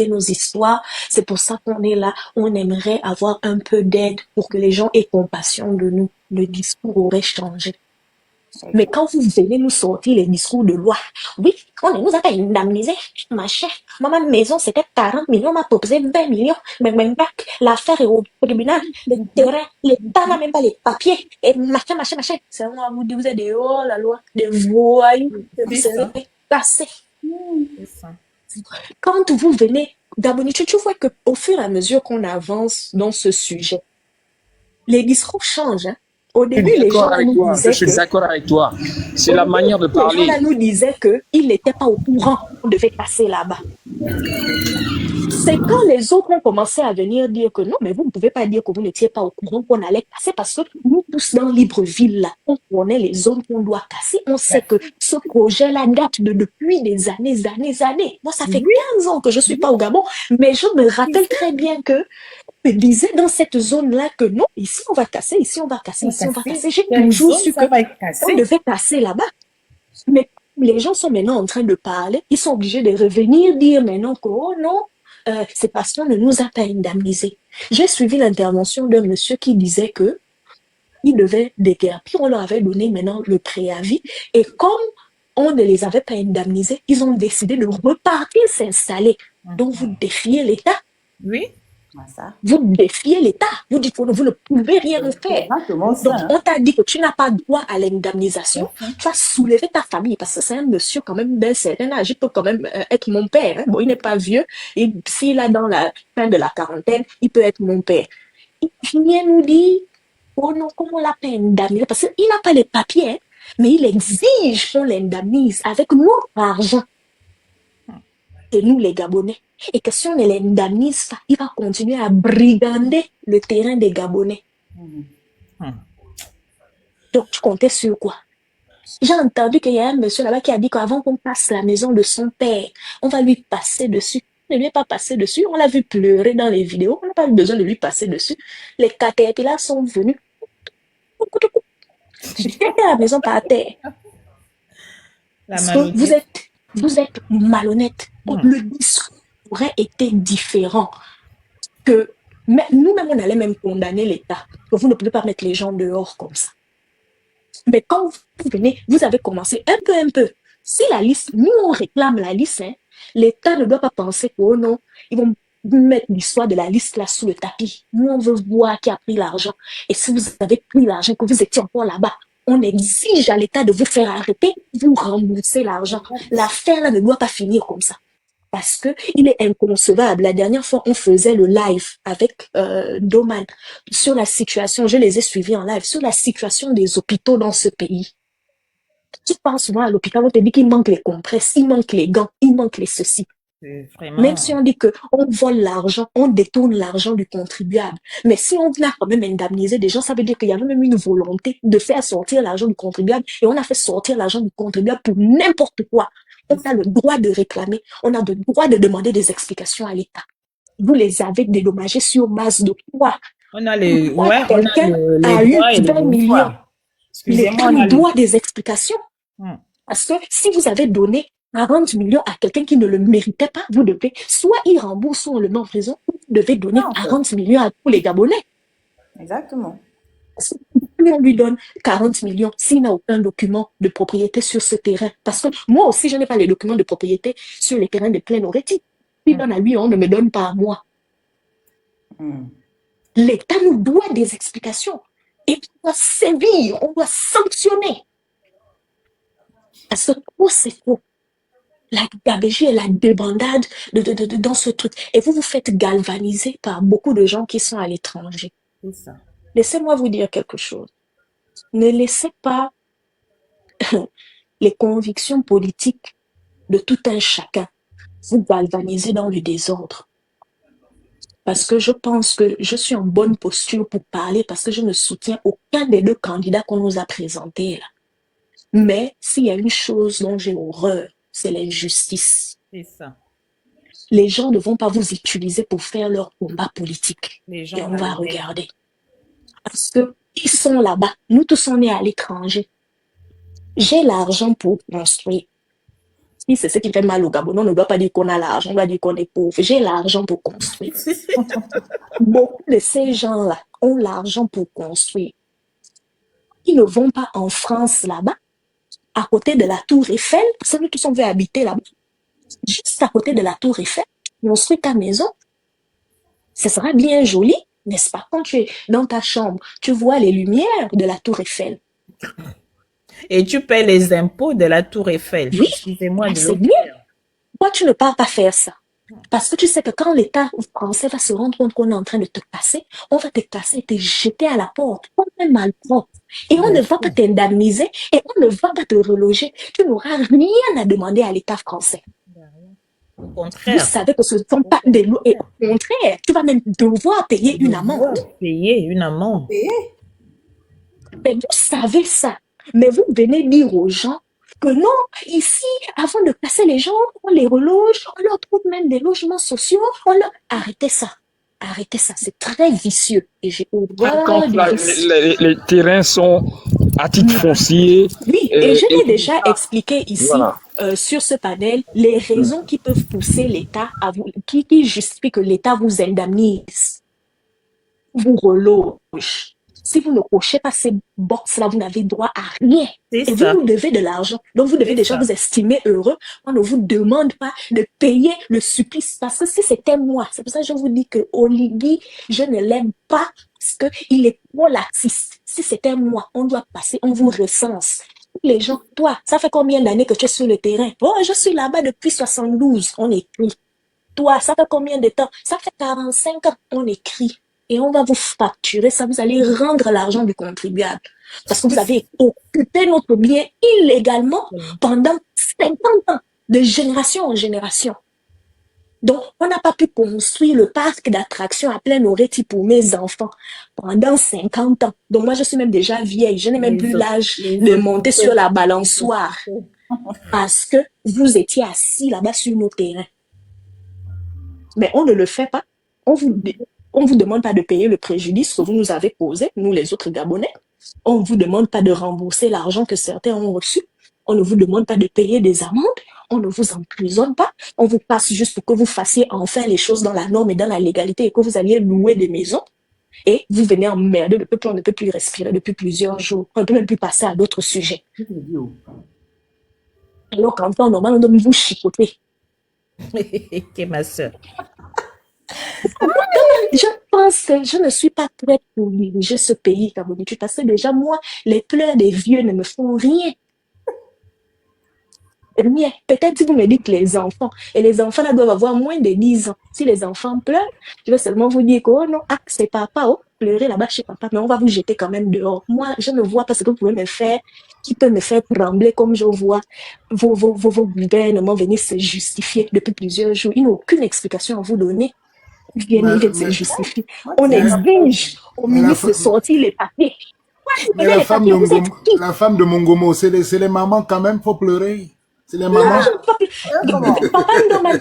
nos histoires. C'est pour ça qu'on est là. On aimerait avoir un peu d'aide pour que les gens aient compassion de nous. Le discours aurait changé. Mais Exact. quand vous venez nous sortir les discours de loi, oui, on ne nous a pas indemnisé, machin. Moi, ma maison, c'était 40 millions, on m'a proposé 20 millions. Mais même pas, l'affaire est au tribunal, le Mhm. terrain, l'État n'a même pas les papiers, et machin, machin, machin. C'est moi, vous dites, vous êtes des hors la loi, des voyous, et vous C'est serez ça. cassés. C'est ça. Quand vous venez, d'abonner, tu vois qu'au fur et à mesure qu'on avance dans ce sujet, les discours changent, hein. Au Je début, suis les gens d'accord là avec nous toi. Je disaient suis que d'accord avec toi. C'est Au la début, manière de les gens parler. là nous disaient qu'ils n'étaient pas au courant qu'on devait passer là-bas. C'est quand les autres ont commencé à venir dire que non, mais vous ne pouvez pas dire que vous n'étiez pas au courant qu'on allait passer parce que nous tous dans Libreville, là, on connaît les zones qu'on doit casser. On sait Ouais. que ce projet-là date depuis des années, années, années. Moi, ça fait Oui, 15 ans que je ne suis oui, pas au Gabon, mais je me c'est rappelle ça. très bien que me disait dans cette zone-là que non, ici on va casser, ici on va casser, On va ici on va casser. casser. J'ai Telle toujours zone, su ça que va être on cassé. devait casser là-bas. Mais les gens sont maintenant en train de parler, ils sont obligés de revenir dire maintenant que, oh non, c'est parce qu'on ne nous a pas indemnisés. J'ai suivi l'intervention d'un monsieur qui disait que il devait déguerpir, on leur avait donné maintenant le préavis, et comme on ne les avait pas indemnisés, ils ont décidé de repartir s'installer. Donc vous Mhm. défiez l'État, Oui, Ah, ça. vous défiez l'État, vous dites que vous ne pouvez rien C'est faire. exactement ça. Donc, Hein. on t'a dit que tu n'as pas droit à tout l'indemnisation, à fait. tu vas soulever ta famille parce que c'est un monsieur quand même d'un certain âge, il peut quand même être mon père. Hein. Bon, il n'est pas vieux, et s'il est dans la fin de la quarantaine, il peut être mon père. Il vient nous dire, oh non, comment on l'a pas indemnisé? Parce qu'il n'a pas les papiers, hein, mais il exige qu'on l'indemnise avec notre argent. Et nous, les Gabonais. Et que si on ne l'indemnise pas, il va continuer à brigander le terrain des Gabonais. Mhm. Hmm. Donc, tu comptais sur quoi? J'ai entendu qu'il y a un monsieur là-bas qui a dit qu'avant qu'on passe la maison de son père, on va lui passer dessus. On ne lui est pas passé dessus. On l'a vu pleurer dans les vidéos. On n'a pas eu besoin de lui passer dessus. Les caterpillars sont venus. Jeter la maison par terre. La Parce que malhonnête. vous êtes malhonnête. Hmm. Le discours aurait été différent. Que nous-mêmes, on allait même condamner l'État. Que vous ne pouvez pas mettre les gens dehors comme ça. Mais quand vous venez, vous avez commencé un peu. Si la liste, nous on réclame la liste, hein, l'État ne doit pas penser que, oh non, ils vont mettre l'histoire de la liste là sous le tapis. Nous on veut voir qui a pris l'argent. Et si vous avez pris l'argent, que vous étiez encore là-bas, on exige à l'État de vous faire arrêter, vous rembourser l'argent. Exact. L'affaire là ne doit pas finir comme ça. Parce que il est inconcevable. La dernière fois, on faisait le live avec Doman sur la situation, je les ai suivis en live, sur la situation des hôpitaux dans ce pays. Tu penses souvent à l'hôpital, on te dit qu'il manque les compresses, il manque les gants, il manque les ceci. C'est Même vraiment. si on dit qu'on vole l'argent, on détourne l'argent du contribuable. Mais si on a quand même indemnisé des gens, ça veut dire qu'il y avait même une volonté de faire sortir l'argent du contribuable et on a fait sortir l'argent du contribuable pour n'importe quoi. On a le droit de réclamer, on a le droit de demander des explications à l'État. Vous les avez dédommagés sur base de quoi? On a les, Pourquoi ouais, on a quelqu'un les a eu droits et les 20 millions? devoirs. Excusez-moi, L'État on nous a les. doit des explications. Hmm. Parce que si vous avez donné 40 millions à quelqu'un qui ne le méritait pas, vous devez, soit il rembourse, soit on le met en prison, ou vous devez donner Ça, en fait. 40 millions à tous les Gabonais. Exactement. Parce que plus on lui donne 40 millions s'il n'a aucun document de propriété sur ce terrain. Parce que moi aussi, je n'ai pas les documents de propriété sur les terrains de Plaine Oretti. Il Hmm. donne à lui, on ne me donne pas à moi. Mhm. L'État nous doit des explications. Et on doit sévir, on doit sanctionner. Parce que tout c'est faux. La gabegie et la débandade dans ce truc. Et vous vous faites galvaniser par beaucoup de gens qui sont à l'étranger. C'est ça. Laissez-moi vous dire quelque chose. Ne laissez pas les convictions politiques de tout un chacun vous galvaniser dans le désordre. Parce que je pense que je suis en bonne posture pour parler parce que je ne soutiens aucun des deux candidats qu'on nous a présentés là. Mais s'il y a une chose dont j'ai horreur, c'est l'injustice. C'est ça. Les gens ne vont pas vous utiliser pour faire leur combat politique. Les Et gens on va malhonnêtes. regarder. Parce que ils sont là-bas. Nous tous, on est à l'étranger. J'ai l'argent pour construire. Si c'est ce qui fait mal au Gabon, on ne doit pas dire qu'on a l'argent, on doit dire qu'on est pauvre. J'ai l'argent pour construire. Beaucoup de ces gens-là ont l'argent pour construire. Ils ne vont pas en France là-bas, à côté de la Tour Eiffel, parce que nous tous on veut habiter là-bas, juste à côté de la Tour Eiffel, construire ta maison. Ce sera bien joli, n'est-ce pas? Quand tu es dans ta chambre, tu vois les lumières de la Tour Eiffel. Et tu paies les impôts de la Tour Eiffel. Oui, Excusez-moi de c'est le bien. faire. Pourquoi tu ne pars pas faire ça? Parce que tu sais que quand l'État français va se rendre compte qu'on est en train de te casser, on va te casser et te jeter à la porte, comme un malpropre. Et on ne va pas t'indemniser et on ne va pas te reloger. Tu n'auras rien à demander à l'État français. Au Vous contraire, savez que ce ne sont pas des lois. Et au contraire, tu vas même devoir payer une amende. payer une amende. Mais vous savez ça. Mais vous venez dire aux gens que non, ici, avant de casser les gens, on les reloge, on leur trouve même des logements sociaux, on leur... Arrêtez ça. Arrêtez ça, c'est très vicieux. Et j'ai horreur Quand du vice. les terrains sont à titre foncier. Oui, et je l'ai déjà expliqué ici Voilà. sur ce panel, les raisons qui peuvent pousser l'État à vous, qui justifient que l'État vous indemnise, vous reloge. Si vous ne cochez pas ces boxes-là, vous n'avez droit à rien. C'est Et ça. vous devez de l'argent. Donc, vous devez C'est déjà ça. vous estimer heureux. On ne vous demande pas de payer le supplice. Parce que si c'était moi, c'est pour ça que je vous dis que Olivier, je ne l'aime pas parce qu'il est trop laxiste. Si c'était moi, on doit passer, on vous recense. Les gens, toi, ça fait combien d'années que tu es sur le terrain? Oh, je suis là-bas depuis 72, on écrit. Toi, ça fait combien de temps? Ça fait 45 ans, on écrit. Et on va vous facturer ça, vous allez rendre l'argent du contribuable. Parce que vous avez occupé notre bien illégalement pendant 50 ans, de génération en génération. Donc, on n'a pas pu construire le parc d'attractions à plein Moretti pour mes enfants pendant 50 ans. Donc, moi, je suis même déjà vieille. Je n'ai même plus l'âge de monter sur la balançoire. Parce que vous étiez assis là-bas sur nos terrains. Mais on ne le fait pas. On vous demande pas de payer le préjudice que vous nous avez causé, nous les autres Gabonais. On ne vous demande pas de rembourser l'argent que certains ont reçu. On ne vous demande pas de payer des amendes. On ne vous emprisonne pas. On vous passe juste pour que vous fassiez enfin les choses dans la norme et dans la légalité et que vous alliez louer des maisons. Et vous venez emmerder le peuple, on ne peut plus respirer depuis plusieurs jours. On ne peut même plus passer à d'autres sujets. Alors qu'en temps normal, on doit vous chicoter. Ok, ma soeur. Je pense que je ne suis pas prête pour diriger ce pays, Cameroun, parce que déjà, moi, les pleurs des vieux ne me font rien. Rien. Peut-être si vous me dites les enfants, et les enfants là doivent avoir moins de 10 ans. Si les enfants pleurent, je vais seulement vous dire que, oh non, ah, c'est papa, oh, pleurez là-bas chez papa, mais on va vous jeter quand même dehors. Moi, je ne vois pas ce que vous pouvez me faire, qui peut me faire trembler comme je vois vos gouvernements venir se justifier depuis plusieurs jours. Ils n'ont aucune explication à vous donner. Ils viennent se justifier. On exige au ministre de sortir les papiers. Mais la femme de Mongomo, c'est les mamans quand même, faut pleurer. C'est les mamans. Papa,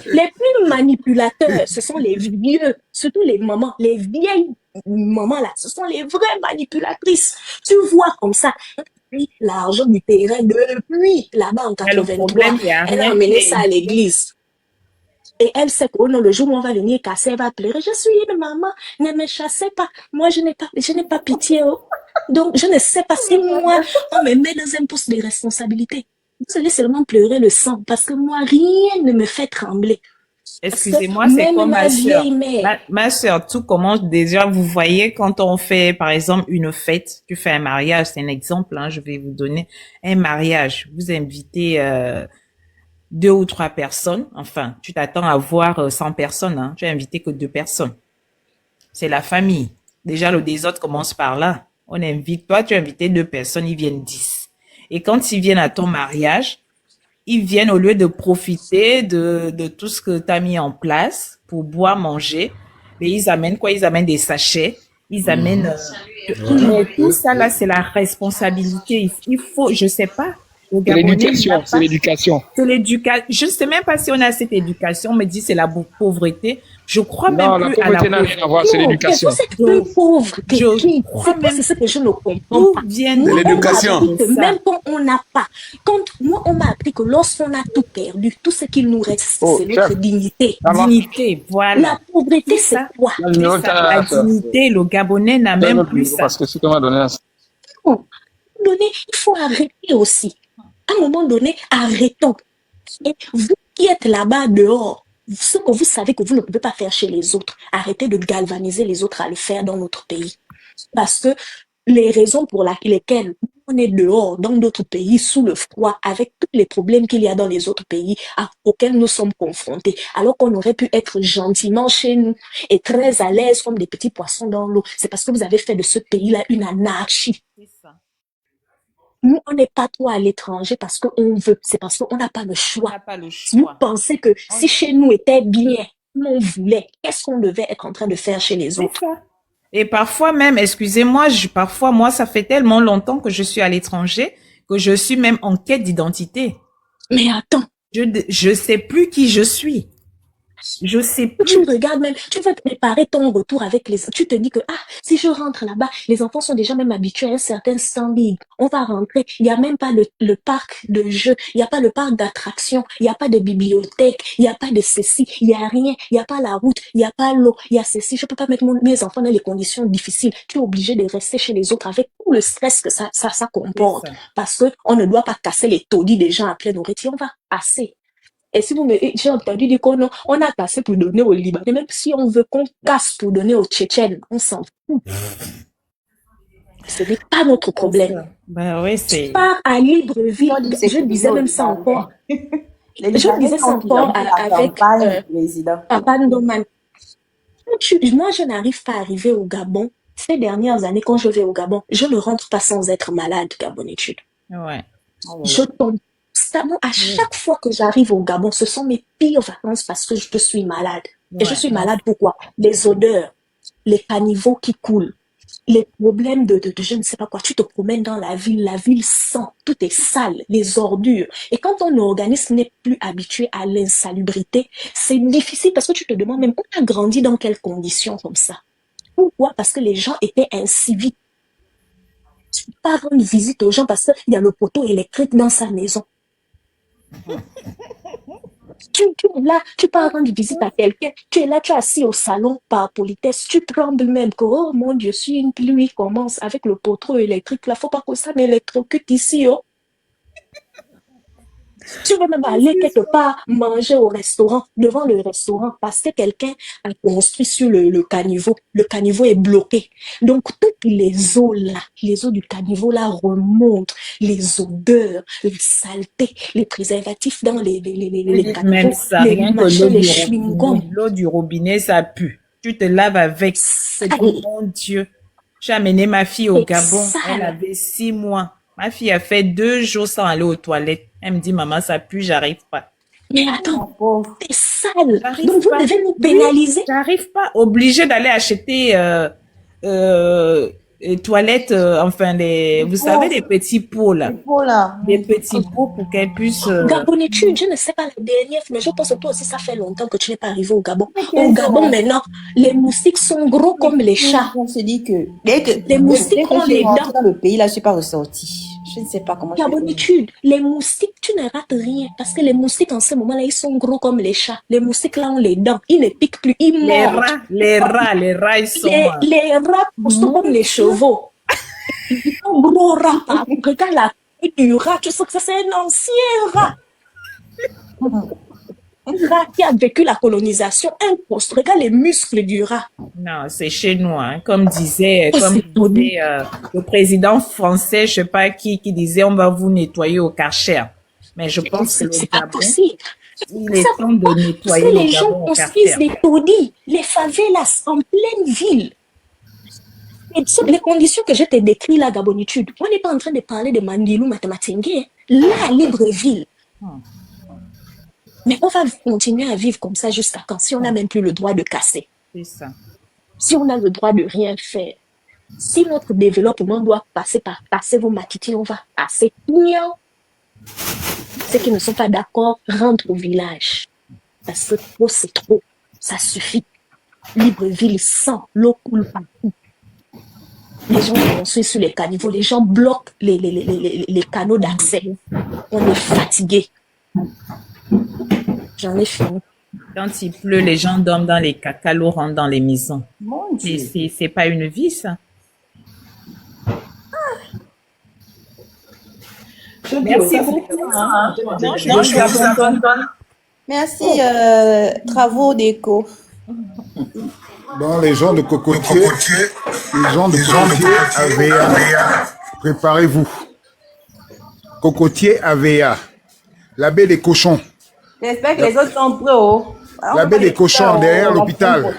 les plus manipulateurs, ce sont les vieux, surtout les mamans, les vieilles mamans là, ce sont les vraies manipulatrices. Tu vois comme ça, l'argent du terrain depuis là-bas en 83, elle a emmené ça à l'église. Et elle sait que le jour où on va venir casser, elle va pleurer. Je suis une maman, ne me chassez pas. Moi, je n'ai pas pitié. Oh. Donc, je ne sais pas si moi, on me met dans un poste de responsabilité. Vous allez seulement pleurer le sang parce que moi, rien ne me fait trembler. Excusez-moi, c'est comme ma soeur. Ma soeur, tout commence déjà, vous voyez, quand on fait, par exemple, une fête, tu fais un mariage, c'est un exemple, hein, je vais vous donner un mariage. Vous invitez 2 ou 3 personnes, enfin, tu t'attends à voir 100 personnes, hein, tu as invité que 2 personnes. C'est la famille. Déjà, le désordre commence par là. On invite, toi, tu as invité 2 personnes, ils viennent 10. Et quand ils viennent à ton mariage, ils viennent au lieu de profiter de tout ce que tu as mis en place pour boire, manger, mais ils amènent quoi? Ils amènent des sachets, ils amènent... mais tout ça, là, c'est la responsabilité. Il faut, je sais pas, Le C'est Gabonais n'a l'éducation, c'est pas. l'éducation. C'est l'éducation. Je ne sais même pas si on a cette éducation. On me dit c'est la pauvreté. Je crois même Non, la plus à la pauvreté n'a rien à voir, c'est pauvreté. Non, mais vous l'éducation. êtes plus pauvre que Je qui? crois Moi, même c'est ce que je ne comprends tout pas. vient C'est Moi, on m'a l'éducation. appris que de ça. même quand on n'a pas, moi, on m'a appris que lorsqu'on a tout perdu, tout ce qu'il nous reste, Oh, c'est notre chef, dignité. ça va? Dignité, voilà. La pauvreté, C'est c'est ça. quoi? Le numéro de C'est ça. La ta soeur. dignité, le Gabonais n'a Donne même notre plus numéro ça. parce que si tu m'as donné un... À un moment donné, il faut arrêter aussi. À un moment donné, arrêtons. Et vous qui êtes là-bas dehors, ce que vous savez que vous ne pouvez pas faire chez les autres, arrêtez de galvaniser les autres à le faire dans notre pays. Parce que les raisons pour lesquelles on est dehors dans d'autres pays sous le froid avec tous les problèmes qu'il y a dans les autres pays auxquels nous sommes confrontés, alors qu'on aurait pu être gentiment chez nous et très à l'aise comme des petits poissons dans l'eau, c'est parce que vous avez fait de ce pays-là une anarchie. C'est ça. Nous, on n'est pas trop à l'étranger parce qu'on veut, c'est parce qu'on n'a pas le On choix. n'a pas le Vous choix. pensez que si chez nous était bien, comme on voulait, qu'est-ce qu'on devait être en train de faire chez les C'est autres? ça. Et parfois même, excusez-moi, parfois moi, ça fait tellement longtemps que je suis à l'étranger que je suis même en quête d'identité. Mais attends, Je sais plus qui je suis. Je sais tu plus. regardes même, tu vas préparer ton retour avec tu te dis que, si je rentre là-bas, les enfants sont déjà même habitués à un certain standing. On va rentrer, il n'y a même pas le parc de jeux, il n'y a pas le parc d'attractions, il n'y a pas de bibliothèque, il n'y a pas de ceci, il n'y a rien, il n'y a pas la route, il n'y a pas l'eau, il y a ceci. Je peux pas mettre mes enfants dans les conditions difficiles. Tu es obligé de rester chez les autres avec tout le stress que ça comporte. C'est ça. Parce que on ne doit pas casser les taudis des gens à pleine nourriture. On va passer. Et si j'ai entendu dire qu'on a cassé pour donner aux Libanais, même si on veut qu'on casse pour donner aux Tchétchènes, on s'en fout. Ce n'est pas notre problème. Ben oui, c'est. Pas à Libreville, On dit que c'est je disais même ça Libanais. encore. Les Je Libanais disais ça sont encore identiques à la avec campagne, président. Papa Ndoman. Moi, je n'arrive pas à arriver au Gabon. Ces dernières années, quand je vais au Gabon, je ne rentre pas sans être malade, Gabonitude. Ouais. Je tombe constamment, à chaque fois que j'arrive au Gabon, ce sont mes pires vacances parce que je suis malade. Et je Ouais. suis malade pourquoi? Les odeurs, les caniveaux qui coulent, les problèmes de je ne sais pas quoi. Tu te promènes dans la ville sent, tout est sale, les ordures. Et quand ton organisme n'est plus habitué à l'insalubrité, c'est difficile parce que tu te demandes même, on a grandi dans quelles conditions comme ça? Pourquoi? Parce que les gens étaient inciviques. Tu peux pas rendre visite aux gens parce qu'il y a le poteau électrique dans sa maison. Tu es là, tu peux rendre visite à quelqu'un, tu es là, tu es assis au salon par politesse, tu trembles même que, oh mon Dieu, si une pluie commence avec le poteau électrique, là, faut pas que ça m'électrocute ici, oh. Tu veux même aller quelque part manger au restaurant, devant le restaurant, parce que quelqu'un a construit sur le caniveau. Le caniveau est bloqué. Donc, toutes les eaux là, les eaux du caniveau là remontent, les odeurs, les saletés, les préservatifs dans les caniveaux, Même ça, les rien que machins, les chewing-gums. l'eau du robinet, ça pue. Tu te laves avec. C'est dit, mon Dieu. J'ai amené ma fille au Gabon. Elle avait 6 mois. Ma fille a fait 2 jours sans aller aux toilettes. Elle me dit, maman, ça pue, j'arrive pas. Mais attends, t'es sale. Donc vous pas. devez nous pénaliser. J'arrive pas. Obligée d'aller acheter toilettes, enfin, vous savez, des petits pots là. Des petits pots pour qu'elle puisse. Gabonitude, je ne sais pas la dernière, mais je pense que toi aussi, ça fait longtemps que tu n'es pas arrivé au Gabon. Au Gabon, maintenant, les moustiques sont gros comme les chats. On se dit que les moustiques ont les dents. Dans le pays, là, je ne suis pas ressortie. Je ne sais pas comment. Gabonitude, les moustiques, tu ne rates rien. Parce que les moustiques, en ce moment-là, ils sont gros comme les chats. Les moustiques, là, ont les dents. Ils ne piquent plus. Ils mordent. Les rats, ils sont. Les rats, sont comme les chevaux. Ils sont gros rats. Regarde la tête du rat. Tu sais que ça, c'est un ancien rat. Un rat qui a vécu la colonisation. Un poste. Regarde les muscles du rat. Non, c'est chez nous, hein. Comme disait le président français, je sais pas qui disait, on va vous nettoyer au Karcher. Mais je pense que c'est pas possible. Il est temps de nettoyer les gens construisent des taudis, les favelas en pleine ville. Et les conditions que je t'ai décrites là, Gabonitude, on n'est pas en train de parler de Mandilou Matematengue, là, à Libreville. Mais on va continuer à vivre comme ça jusqu'à quand? Si on n'a même plus le droit de casser. C'est ça. Si on a le droit de rien faire. Si notre développement doit passer par passer vos matiti, on va passer. Ceux qui ne sont pas d'accord rentrent au village. Parce que trop, c'est trop. Ça suffit. Libreville sans l'eau coule partout. Les gens construisent sur les caniveaux, les gens bloquent les canaux d'accès. On est fatigué. J'en ai fini. Quand il pleut, les gens dorment dans les caca, l'eau rentre dans les maisons. Mon Dieu. C'est pas une vie, ça. Merci beaucoup. Merci, travaux d'éco. Bon, les gens de Cocotier, AVA, préparez-vous. Cocotier AVA, la baie des cochons. J'espère que les autres sont prêts. Oh. La baie des cochons derrière l'hôpital.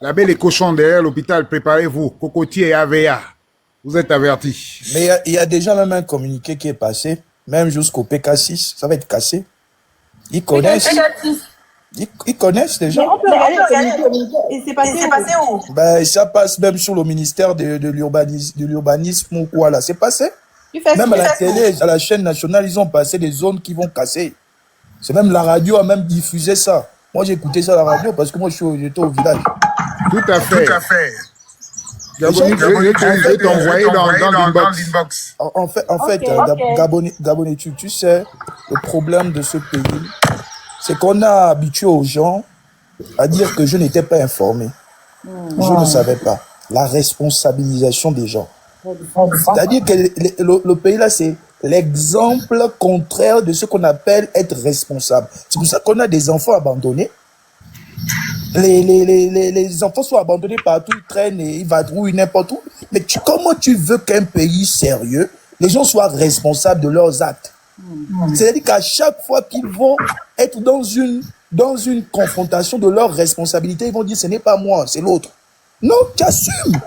La baie des cochons derrière l'hôpital, préparez-vous. Cocotier AVA, vous êtes avertis. Mais il y a déjà même un communiqué qui est passé, même jusqu'au PK6, ça va être cassé. Ils connaissent. Ils connaissent déjà. Mais on peut regarder le communiqué. Et c'est passé où? Ben, ça passe même sur le ministère de l'urbanisme ou quoi là. C'est passé. Même à la télé, à la chaîne nationale, ils ont passé des zones qui vont casser. C'est même la radio a même diffusé ça. Moi, j'ai écouté ça à la radio parce que moi, j'étais au village. Tout à fait. Gaboni, je vais t'envoyer dans l'inbox. En fait, Gaboni, tu sais, le problème de ce pays, c'est qu'on a habitué aux gens à dire que je n'étais pas informé. Je ne savais pas. La responsabilisation des gens. C'est-à-dire que le pays là, c'est l'exemple contraire de ce qu'on appelle être responsable. C'est pour ça qu'on a des enfants abandonnés. Les enfants sont abandonnés partout, ils traînent et ils vadrouillent n'importe où. Mais comment tu veux qu'un pays sérieux, les gens soient responsables de leurs actes? C'est-à-dire qu'à chaque fois qu'ils vont être dans une confrontation de leurs responsabilités, ils vont dire ce n'est pas moi, c'est l'autre. Non, tu assumes.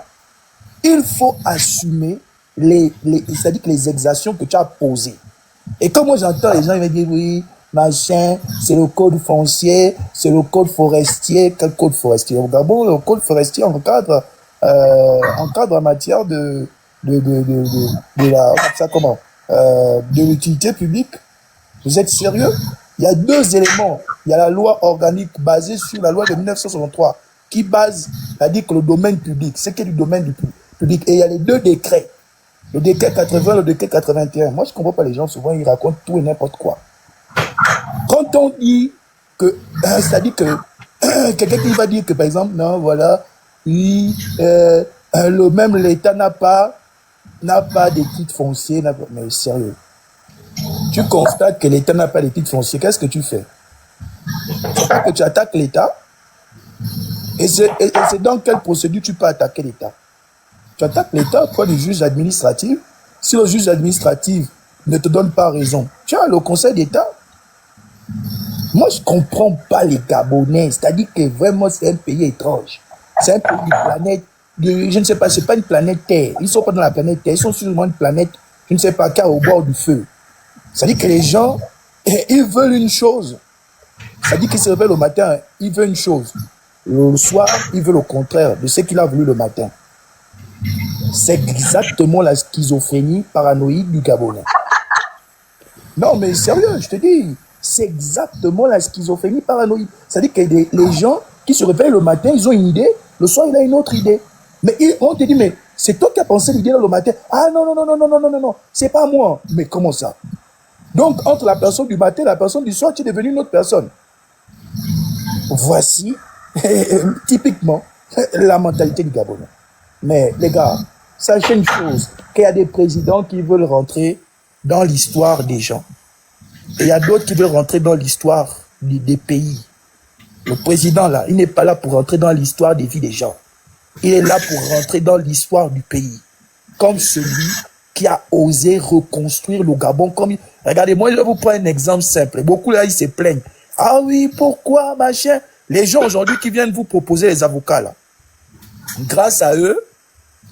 Il faut assumer c'est-à-dire que les exactions que tu as posées. Et comme moi j'entends les gens, ils me disent oui, machin, c'est le code foncier, c'est le code forestier. Quel code forestier? Au Gabon, le code forestier encadre en matière de l'utilité publique. Vous êtes sérieux? Il y a deux éléments. Il y a la loi organique basée sur la loi de 1963 qui base, c'est-à-dire que le domaine public, c'est qui est du domaine du public. Et il y a les deux décrets. Le décret 80, le décret 81. Moi, je ne comprends pas les gens, souvent, ils racontent tout et n'importe quoi. Quand on dit que, c'est-à-dire que, quelqu'un qui va dire que, par exemple, non, voilà, oui, même l'État n'a pas de titre foncier, mais sérieux. Tu constates que l'État n'a pas de titre foncier, qu'est-ce que tu fais? C'est pas que tu attaques l'État, et c'est dans quelle procédure tu peux attaquer l'État? Tu attaques l'État auprès du juge administratif. Si le juge administratif ne te donne pas raison, tu as le Conseil d'État. Moi, je ne comprends pas les Gabonais. C'est-à-dire que vraiment, c'est un pays étrange. C'est un pays de planète, je ne sais pas, ce n'est pas une planète Terre. Ils ne sont pas dans la planète Terre, ils sont sur une planète, je ne sais pas, car au bord du feu. C'est-à-dire que les gens, ils veulent une chose. C'est-à-dire qu'ils se réveillent le matin, ils veulent une chose. Le soir, ils veulent le contraire de ce qu'il a voulu le matin. C'est exactement la schizophrénie paranoïde du Gabonais. Non, mais sérieux, je te dis, c'est exactement la schizophrénie paranoïde. C'est-à-dire que les gens qui se réveillent le matin, ils ont une idée, le soir, il a une autre idée. Mais on te dit, mais c'est toi qui as pensé l'idée le matin. Ah non, c'est pas moi. Mais comment ça? Donc, entre la personne du matin et la personne du soir, tu es devenu une autre personne. Voici, typiquement, la mentalité du Gabonais. Mais les gars, sachez une chose, qu'il y a des présidents qui veulent rentrer dans l'histoire des gens. Et il y a d'autres qui veulent rentrer dans l'histoire des pays. Le président, là, il n'est pas là pour rentrer dans l'histoire des vies des gens. Il est là pour rentrer dans l'histoire du pays. Comme celui qui a osé reconstruire le Gabon. Regardez, moi, je vais vous prendre un exemple simple. Beaucoup, là, ils se plaignent. Ah oui, pourquoi, machin? Les gens, aujourd'hui, qui viennent vous proposer les avocats, là, grâce à eux,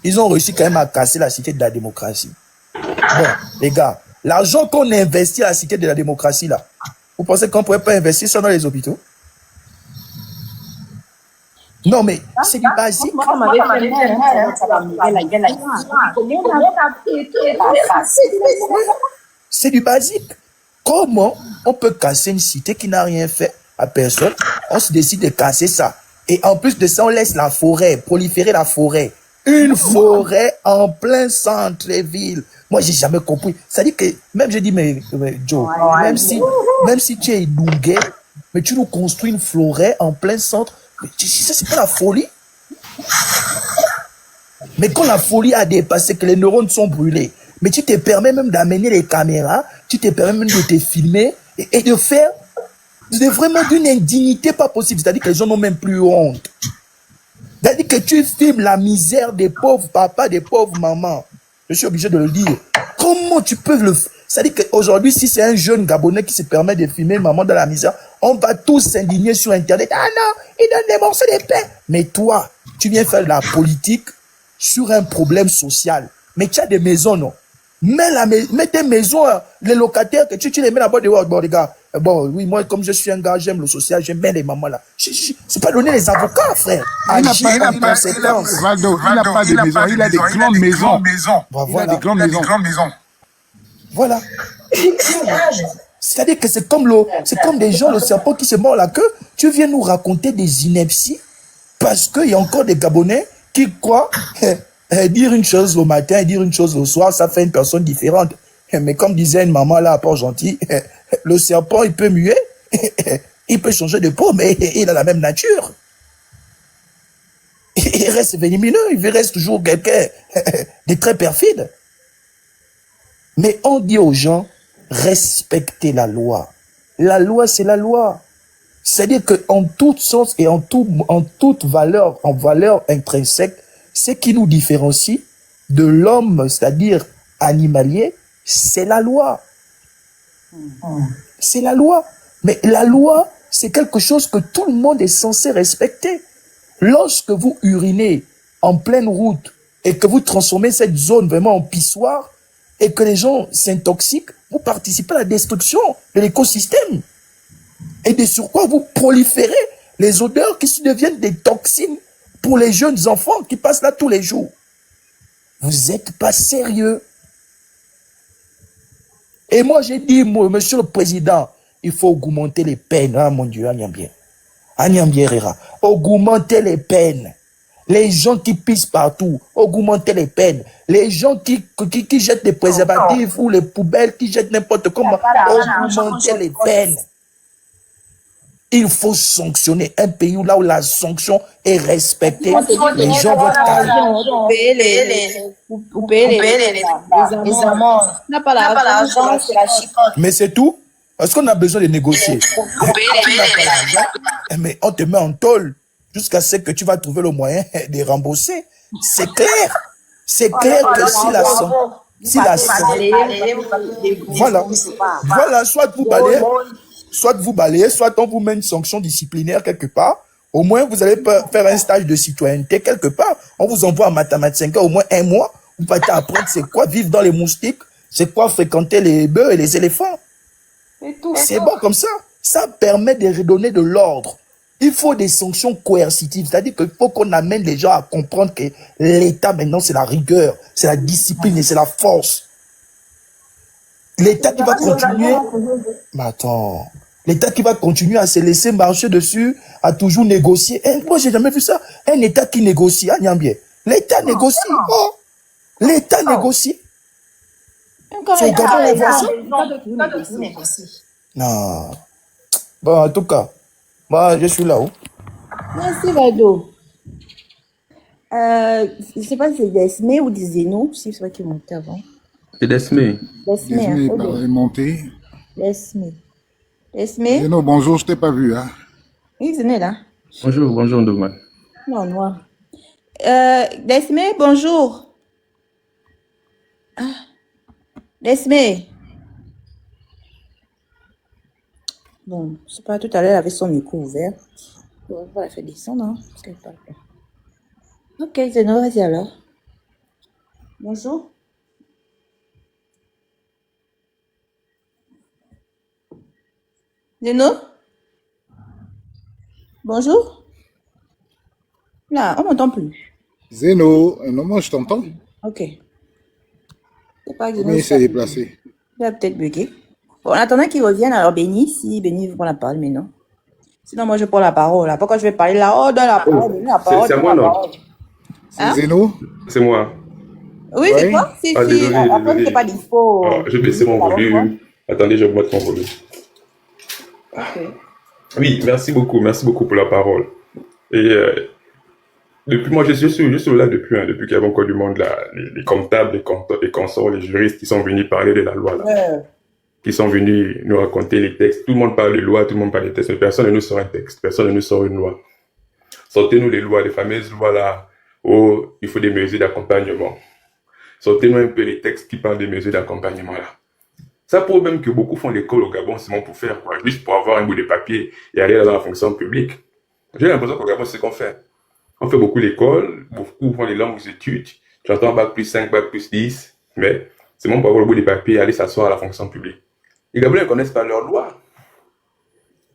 ils ont réussi quand même à casser la cité de la démocratie. Bon, les gars, l'argent qu'on investit à la cité de la démocratie, là, vous pensez qu'on ne pourrait pas investir ça dans les hôpitaux? Non, mais c'est du basique. C'est du basique. Comment on peut casser une cité qui n'a rien fait à personne? On se décide de casser ça. Et en plus de ça, on laisse la forêt, proliférer la forêt. Une forêt en plein centre-ville. Moi, j'ai jamais compris. Ça dit que, même je dis, mais Joe, même si tu es Dunguet, mais tu nous construis une forêt en plein centre. Mais ça, c'est pas la folie. Mais quand la folie a dépassé, que les neurones sont brûlés, mais tu te permets même d'amener les caméras, tu te permets même de te filmer et de faire vraiment d'une indignité pas possible. C'est-à-dire que les gens n'ont même plus honte. C'est-à-dire que tu filmes la misère des pauvres papas, des pauvres mamans. Je suis obligé de le dire. Comment tu peux le faire? C'est-à-dire qu'aujourd'hui, si c'est un jeune Gabonais qui se permet de filmer maman dans la misère, on va tous s'indigner sur Internet. Ah non, il donne des morceaux de pain. Mais toi, tu viens faire de la politique sur un problème social. Mais tu as des maisons, non? Mets tes maisons, les locataires, que tu les mets là-bas dehors. Bon, les gars, bon, oui, moi, comme je suis un gars, j'aime le social, j'aime bien les mamans là. C'est pas donner les avocats, frère. Il n'a pas de maison, il a des grandes maisons. Il a des grandes maisons. Voilà. C'est-à-dire que c'est comme des gens, le serpent qui se mord la queue. Tu viens nous raconter des inepties parce qu'il y a encore des Gabonais qui croient dire une chose le matin et dire une chose le soir, ça fait une personne différente. Mais comme disait une maman là à Port-Gentil, le serpent, il peut muer, il peut changer de peau, mais il a la même nature. Il reste venimeux, il reste toujours quelqu'un de très perfide. Mais on dit aux gens, respectez la loi. La loi, c'est la loi. C'est-à-dire qu'en tout sens et en toute valeur, en valeur intrinsèque, ce qui nous différencie de l'homme, c'est-à-dire animalier, c'est la loi. C'est la loi. Mais la loi, c'est quelque chose que tout le monde est censé respecter. Lorsque vous urinez en pleine route et que vous transformez cette zone vraiment en pissoire et que les gens s'intoxiquent, vous participez à la destruction de l'écosystème. Et de surcroît, vous proliférez les odeurs qui deviennent des toxines pour les jeunes enfants qui passent là tous les jours. Vous n'êtes pas sérieux. Et moi, j'ai dit, monsieur le président, il faut augmenter les peines. Ah, mon Dieu, Rera. Augmenter les peines. Les gens qui pissent partout, augmenter les peines. Les gens qui jettent des préservatifs ou les poubelles, qui jettent n'importe comment, augmenter les peines. Il faut sanctionner un pays où la sanction est respectée. Les gens vont payer les amendes. On n'a pas l'argent, c'est la chicotte. Mais c'est tout. Est-ce qu'on a besoin de négocier? Mais on te met en tôle jusqu'à ce que tu vas trouver le moyen de rembourser. C'est clair. C'est clair que si la voilà, soit vous balayez, soit on vous met une sanction disciplinaire quelque part. Au moins, vous allez faire un stage de citoyenneté quelque part. On vous envoie à mathématiques au moins 1 mois. Vous pouvez apprendre c'est quoi vivre dans les moustiques, c'est quoi fréquenter les bœufs et les éléphants. C'est bon comme ça. Ça permet de redonner de l'ordre. Il faut des sanctions coercitives. C'est-à-dire qu'il faut qu'on amène les gens à comprendre que l'État, maintenant, c'est la rigueur, c'est la discipline et c'est la force. L'État qui va continuer... Mais attends... L'État qui va continuer à se laisser marcher dessus, à toujours négocier. Moi, j'ai jamais vu ça. Un État qui négocie, à Niambie. L'État négocie. Oh. L'État négocie. C'est Gabon, on voit ça. Non. Bon, en tout cas, moi, je suis là-haut. Merci, Vado. Je ne sais pas si c'est Desmé ou Zeno, si c'est vrai qu'il est monté avant. C'est Desmé. Desmé, hein, Il est monté. Desmé. Desmé? Non, bonjour, je t'ai pas vu. Hein. Oui, Zeno est là. Bonjour, Ndouman. Non, noir. Desmé, bonjour. Ah. Desmé. Bon, je sais pas, tout à l'heure, elle avait son micro ouvert. On va la faire descendre, hein, parce qu'elle parle pas. Ok, Zeno, vas-y alors. Bonjour. Zeno? Bonjour? Là, on m'entend plus. Zeno, non, moi je t'entends. Ok. C'est pas que Zeno. Mais il s'est déplacé. Il va peut-être bugger. Bon, en attendant qu'ils reviennent, alors Béni, si Béni veut prendre la parole, mais non. Sinon, moi, je prends la parole. Là. Pourquoi je vais parler là? Oh, donne la parole, donne la parole. C'est à moi, non? Hein? C'est nous? C'est moi. Oui, c'est toi? Si, Ah, désolé, après, désolé. c'est pas dispo. Ah, je vais baisser mon volume. Attendez, j'augmente mon volume. Ok. Oui, merci beaucoup pour la parole. Et depuis, moi, je suis là depuis qu'il y avait encore du monde, là, les comptables, les consorts, les juristes qui sont venus parler de la loi, là. Ouais. Qui sont venus nous raconter les textes. Tout le monde parle de loi, tout le monde parle de textes, mais personne ne nous sort un texte, personne ne nous sort une loi. Sortez-nous les lois, les fameuses lois là, où il faut des mesures d'accompagnement. Sortez-nous un peu les textes qui parlent des mesures d'accompagnement là. Ça prouve même que beaucoup font l'école au Gabon seulement pour faire quoi, juste pour avoir un bout de papier et aller dans la fonction publique. J'ai l'impression qu'au Gabon, c'est ce qu'on fait. On fait beaucoup l'école, beaucoup font les langues études, j'entends bac plus 5, bac plus 10, mais c'est bon pour avoir le bout de papier et aller s'asseoir à la fonction publique. Les Gabonais ne connaissent pas leurs lois.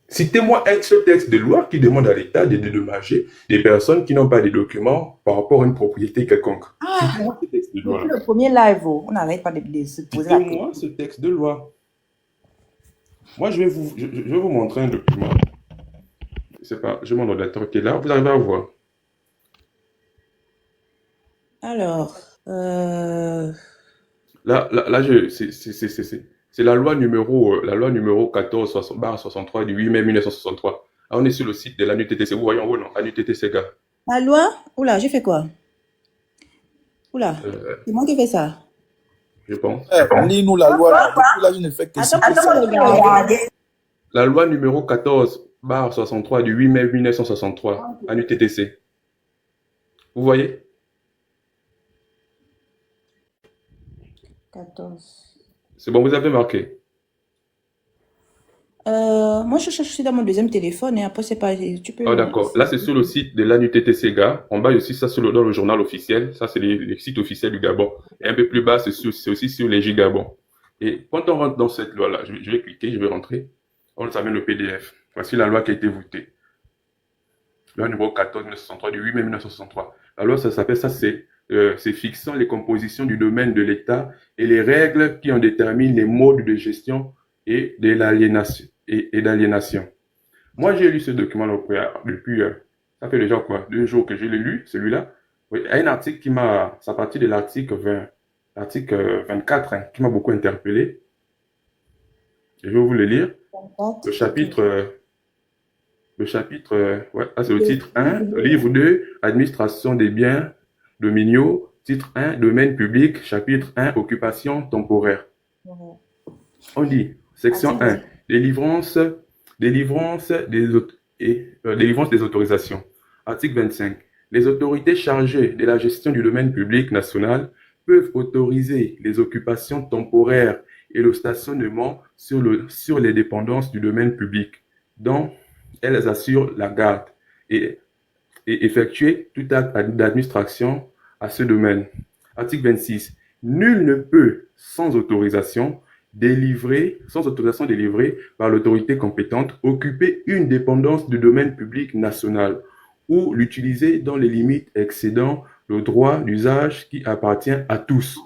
Citez-moi un seul texte de loi qui demande à l'État de dédommager des personnes qui n'ont pas de documents par rapport à une propriété quelconque. Citez-moi ce texte de loi. Depuis le premier live, on n'arrête pas de se poser la question. Citez-moi ce texte de loi. Moi, je vais vous montrer un document. Je sais pas, j'ai mon ordinateur qui est là. Vous arrivez à voir. Alors, Là, c'est la loi numéro 14/63 du 8 mai 1963. Ah, on est sur le site de l'ANUTTC. Vous voyez en haut, non? ANUTTC, gars. la loi? Oula, j'ai fait quoi? Oula, c'est moi qui ai fait ça. Je pense. Lis-nous la loi. Là. Depuis là, je ne fais que ça. La loi numéro 14/63 du 8 mai 1963, ANUTTC. Vous voyez? 14. C'est bon, vous avez marqué. Moi, je suis dans mon deuxième téléphone et après, c'est pas. Tu peux. Ah, d'accord. Là, c'est sur le site de l'ANUTTC, gars. En bas, aussi, ça, dans le journal officiel. Ça, c'est les sites officiels du Gabon. Et un peu plus bas, c'est aussi sur les Gabon. Et quand on rentre dans cette loi-là, je vais cliquer, je vais rentrer. On s'amène le PDF. Voici la loi qui a été votée. Loi numéro 14/1963 du 8 mai 1963. La loi, ça s'appelle, c'est fixant les compositions du domaine de l'État et les règles qui en déterminent les modes de gestion et de l'aliénation. Et d'aliénation. Moi, j'ai lu ce document depuis, ça fait déjà quoi, 2 jours que je l'ai lu, celui-là. Oui, il y a un article c'est à partir de l'article 24, hein, qui m'a beaucoup interpellé. Je vais vous le lire. Le chapitre, ouais, c'est le titre 1, livre 2, administration des biens dominiaux, titre 1, domaine public, chapitre 1, occupation temporaire. On dit, section 1, délivrance des autorisations. Article 25. Les autorités chargées de la gestion du domaine public national peuvent autoriser les occupations temporaires et le stationnement sur les dépendances du domaine public, dont elles assurent la garde et effectuer tout acte d'administration à ce domaine. Article 26. Nul ne peut, sans autorisation délivrée par l'autorité compétente, occuper une dépendance du domaine public national ou l'utiliser dans les limites excédant le droit d'usage qui appartient à tous.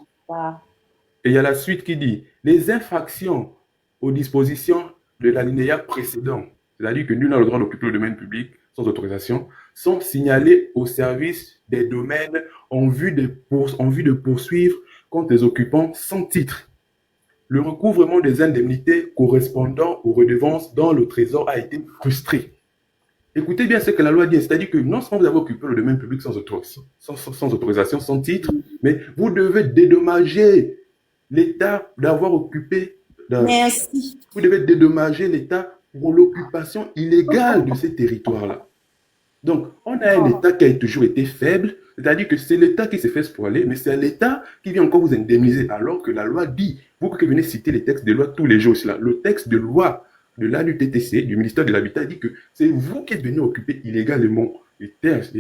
Et il y a la suite qui dit, les infractions aux dispositions de l'alinéa précédent, c'est-à-dire que nul n'a le droit d'occuper le domaine public sans autorisation, sont signalées au service des domaines en vue de poursuivre contre les occupants sans titre. Le recouvrement des indemnités correspondant aux redevances dans le trésor a été frustré. Écoutez bien ce que la loi dit, c'est-à-dire que non seulement vous avez occupé le domaine public sans autorisation, sans titre, mais vous devez dédommager l'État d'avoir occupé. Merci. Vous devez dédommager l'État pour l'occupation illégale de ces territoires-là. Donc, on a un État qui a toujours été faible, c'est-à-dire que c'est l'État qui s'est fait spoiler, mais c'est l'État qui vient encore vous indemniser, alors que la loi dit, vous qui venez citer les textes de loi tous les jours, le texte de loi de l'ANUTTC, du ministère de l'Habitat, dit que c'est vous qui êtes venu occuper illégalement les terres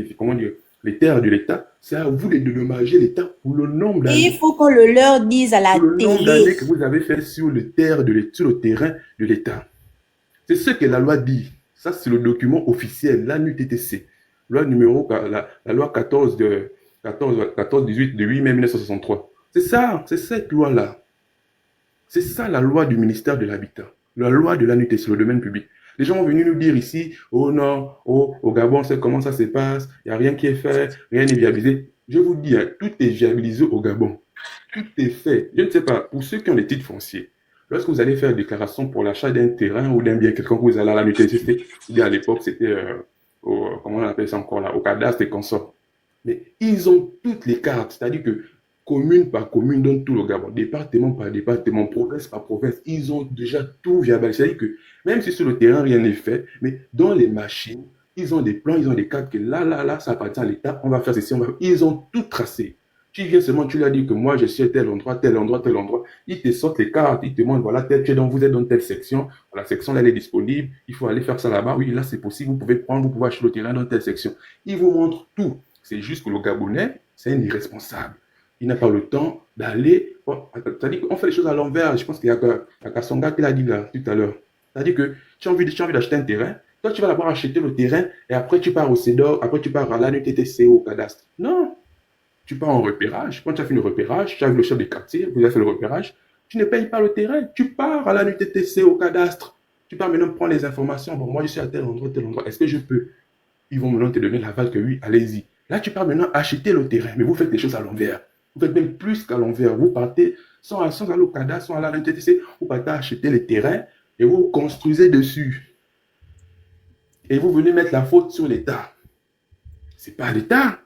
de l'État, c'est à vous de dédommager l'État pour le nombre d'années. Il faut qu'on le leur dise à la pour le nombre télé. d'années que vous avez fait sur le terrain de l'État. C'est ce que la loi dit. Ça, c'est le document officiel, l'ANUTTC. Loi numéro, la loi 14/18 de 8 mai 1963. C'est ça, c'est cette loi-là. C'est ça la loi du ministère de l'Habitat, la loi de l'ANUT sur le domaine public. Les gens vont venir nous dire ici, oh non, oh, au Gabon, c'est comment ça se passe, il n'y a rien qui est fait, rien n'est viabilisé. Je vous dis, hein, tout est viabilisé au Gabon. Tout est fait. Je ne sais pas, pour ceux qui ont des titres fonciers, lorsque vous allez faire une déclaration pour l'achat d'un terrain ou d'un bien quelconque, vous allez à l'ANUT, à l'époque, c'était, comment on appelle ça encore là, au cadastre et consorts. Mais ils ont toutes les cartes, c'est-à-dire que commune par commune dans tout le Gabon, département par département, province par province, ils ont déjà tout viabilisé. C'est-à-dire que même si sur le terrain rien n'est fait, mais dans les machines, ils ont des plans, ils ont des cartes que là, ça appartient à l'État, on va faire ceci, ils ont tout tracé. Tu viens seulement, tu lui as dit que moi je suis à tel endroit, tel endroit, tel endroit. Ils te sortent les cartes, ils te montrent, voilà, vous êtes dans telle section, la section là elle est disponible, il faut aller faire ça là-bas, oui, là c'est possible, vous pouvez acheter le terrain dans telle section. Ils vous montrent tout. C'est juste que le Gabonais, c'est un irresponsable. Il n'a pas le temps d'aller. C'est-à-dire qu'on fait les choses à l'envers. Je pense qu'il y a Kassonga qui l'a dit là tout à l'heure. C'est-à-dire que tu as envie d'acheter un terrain, toi tu vas d'abord acheter le terrain et après tu pars au CEDOR, après tu pars à l'ANUTTC au cadastre. Non. Tu pars en repérage. Quand tu as fait le repérage, tu as vu le chef de quartier, vous avez fait le repérage, tu ne payes pas le terrain. Tu pars à l'ANUTTC au cadastre. Tu pars maintenant prendre les informations. Bon, moi je suis à tel endroit, tel endroit. Est-ce que je peux? Ils vont maintenant te donner l'aval que oui, allez-y. Là, tu pars maintenant acheter le terrain, mais vous faites les choses à l'envers. Vous faites même plus qu'à l'envers. Vous partez sans aller au cadastre, sans aller à l'NTTC, vous partez acheter les terrains et vous construisez dessus. Et vous venez mettre la faute sur l'État. C'est pas l'État.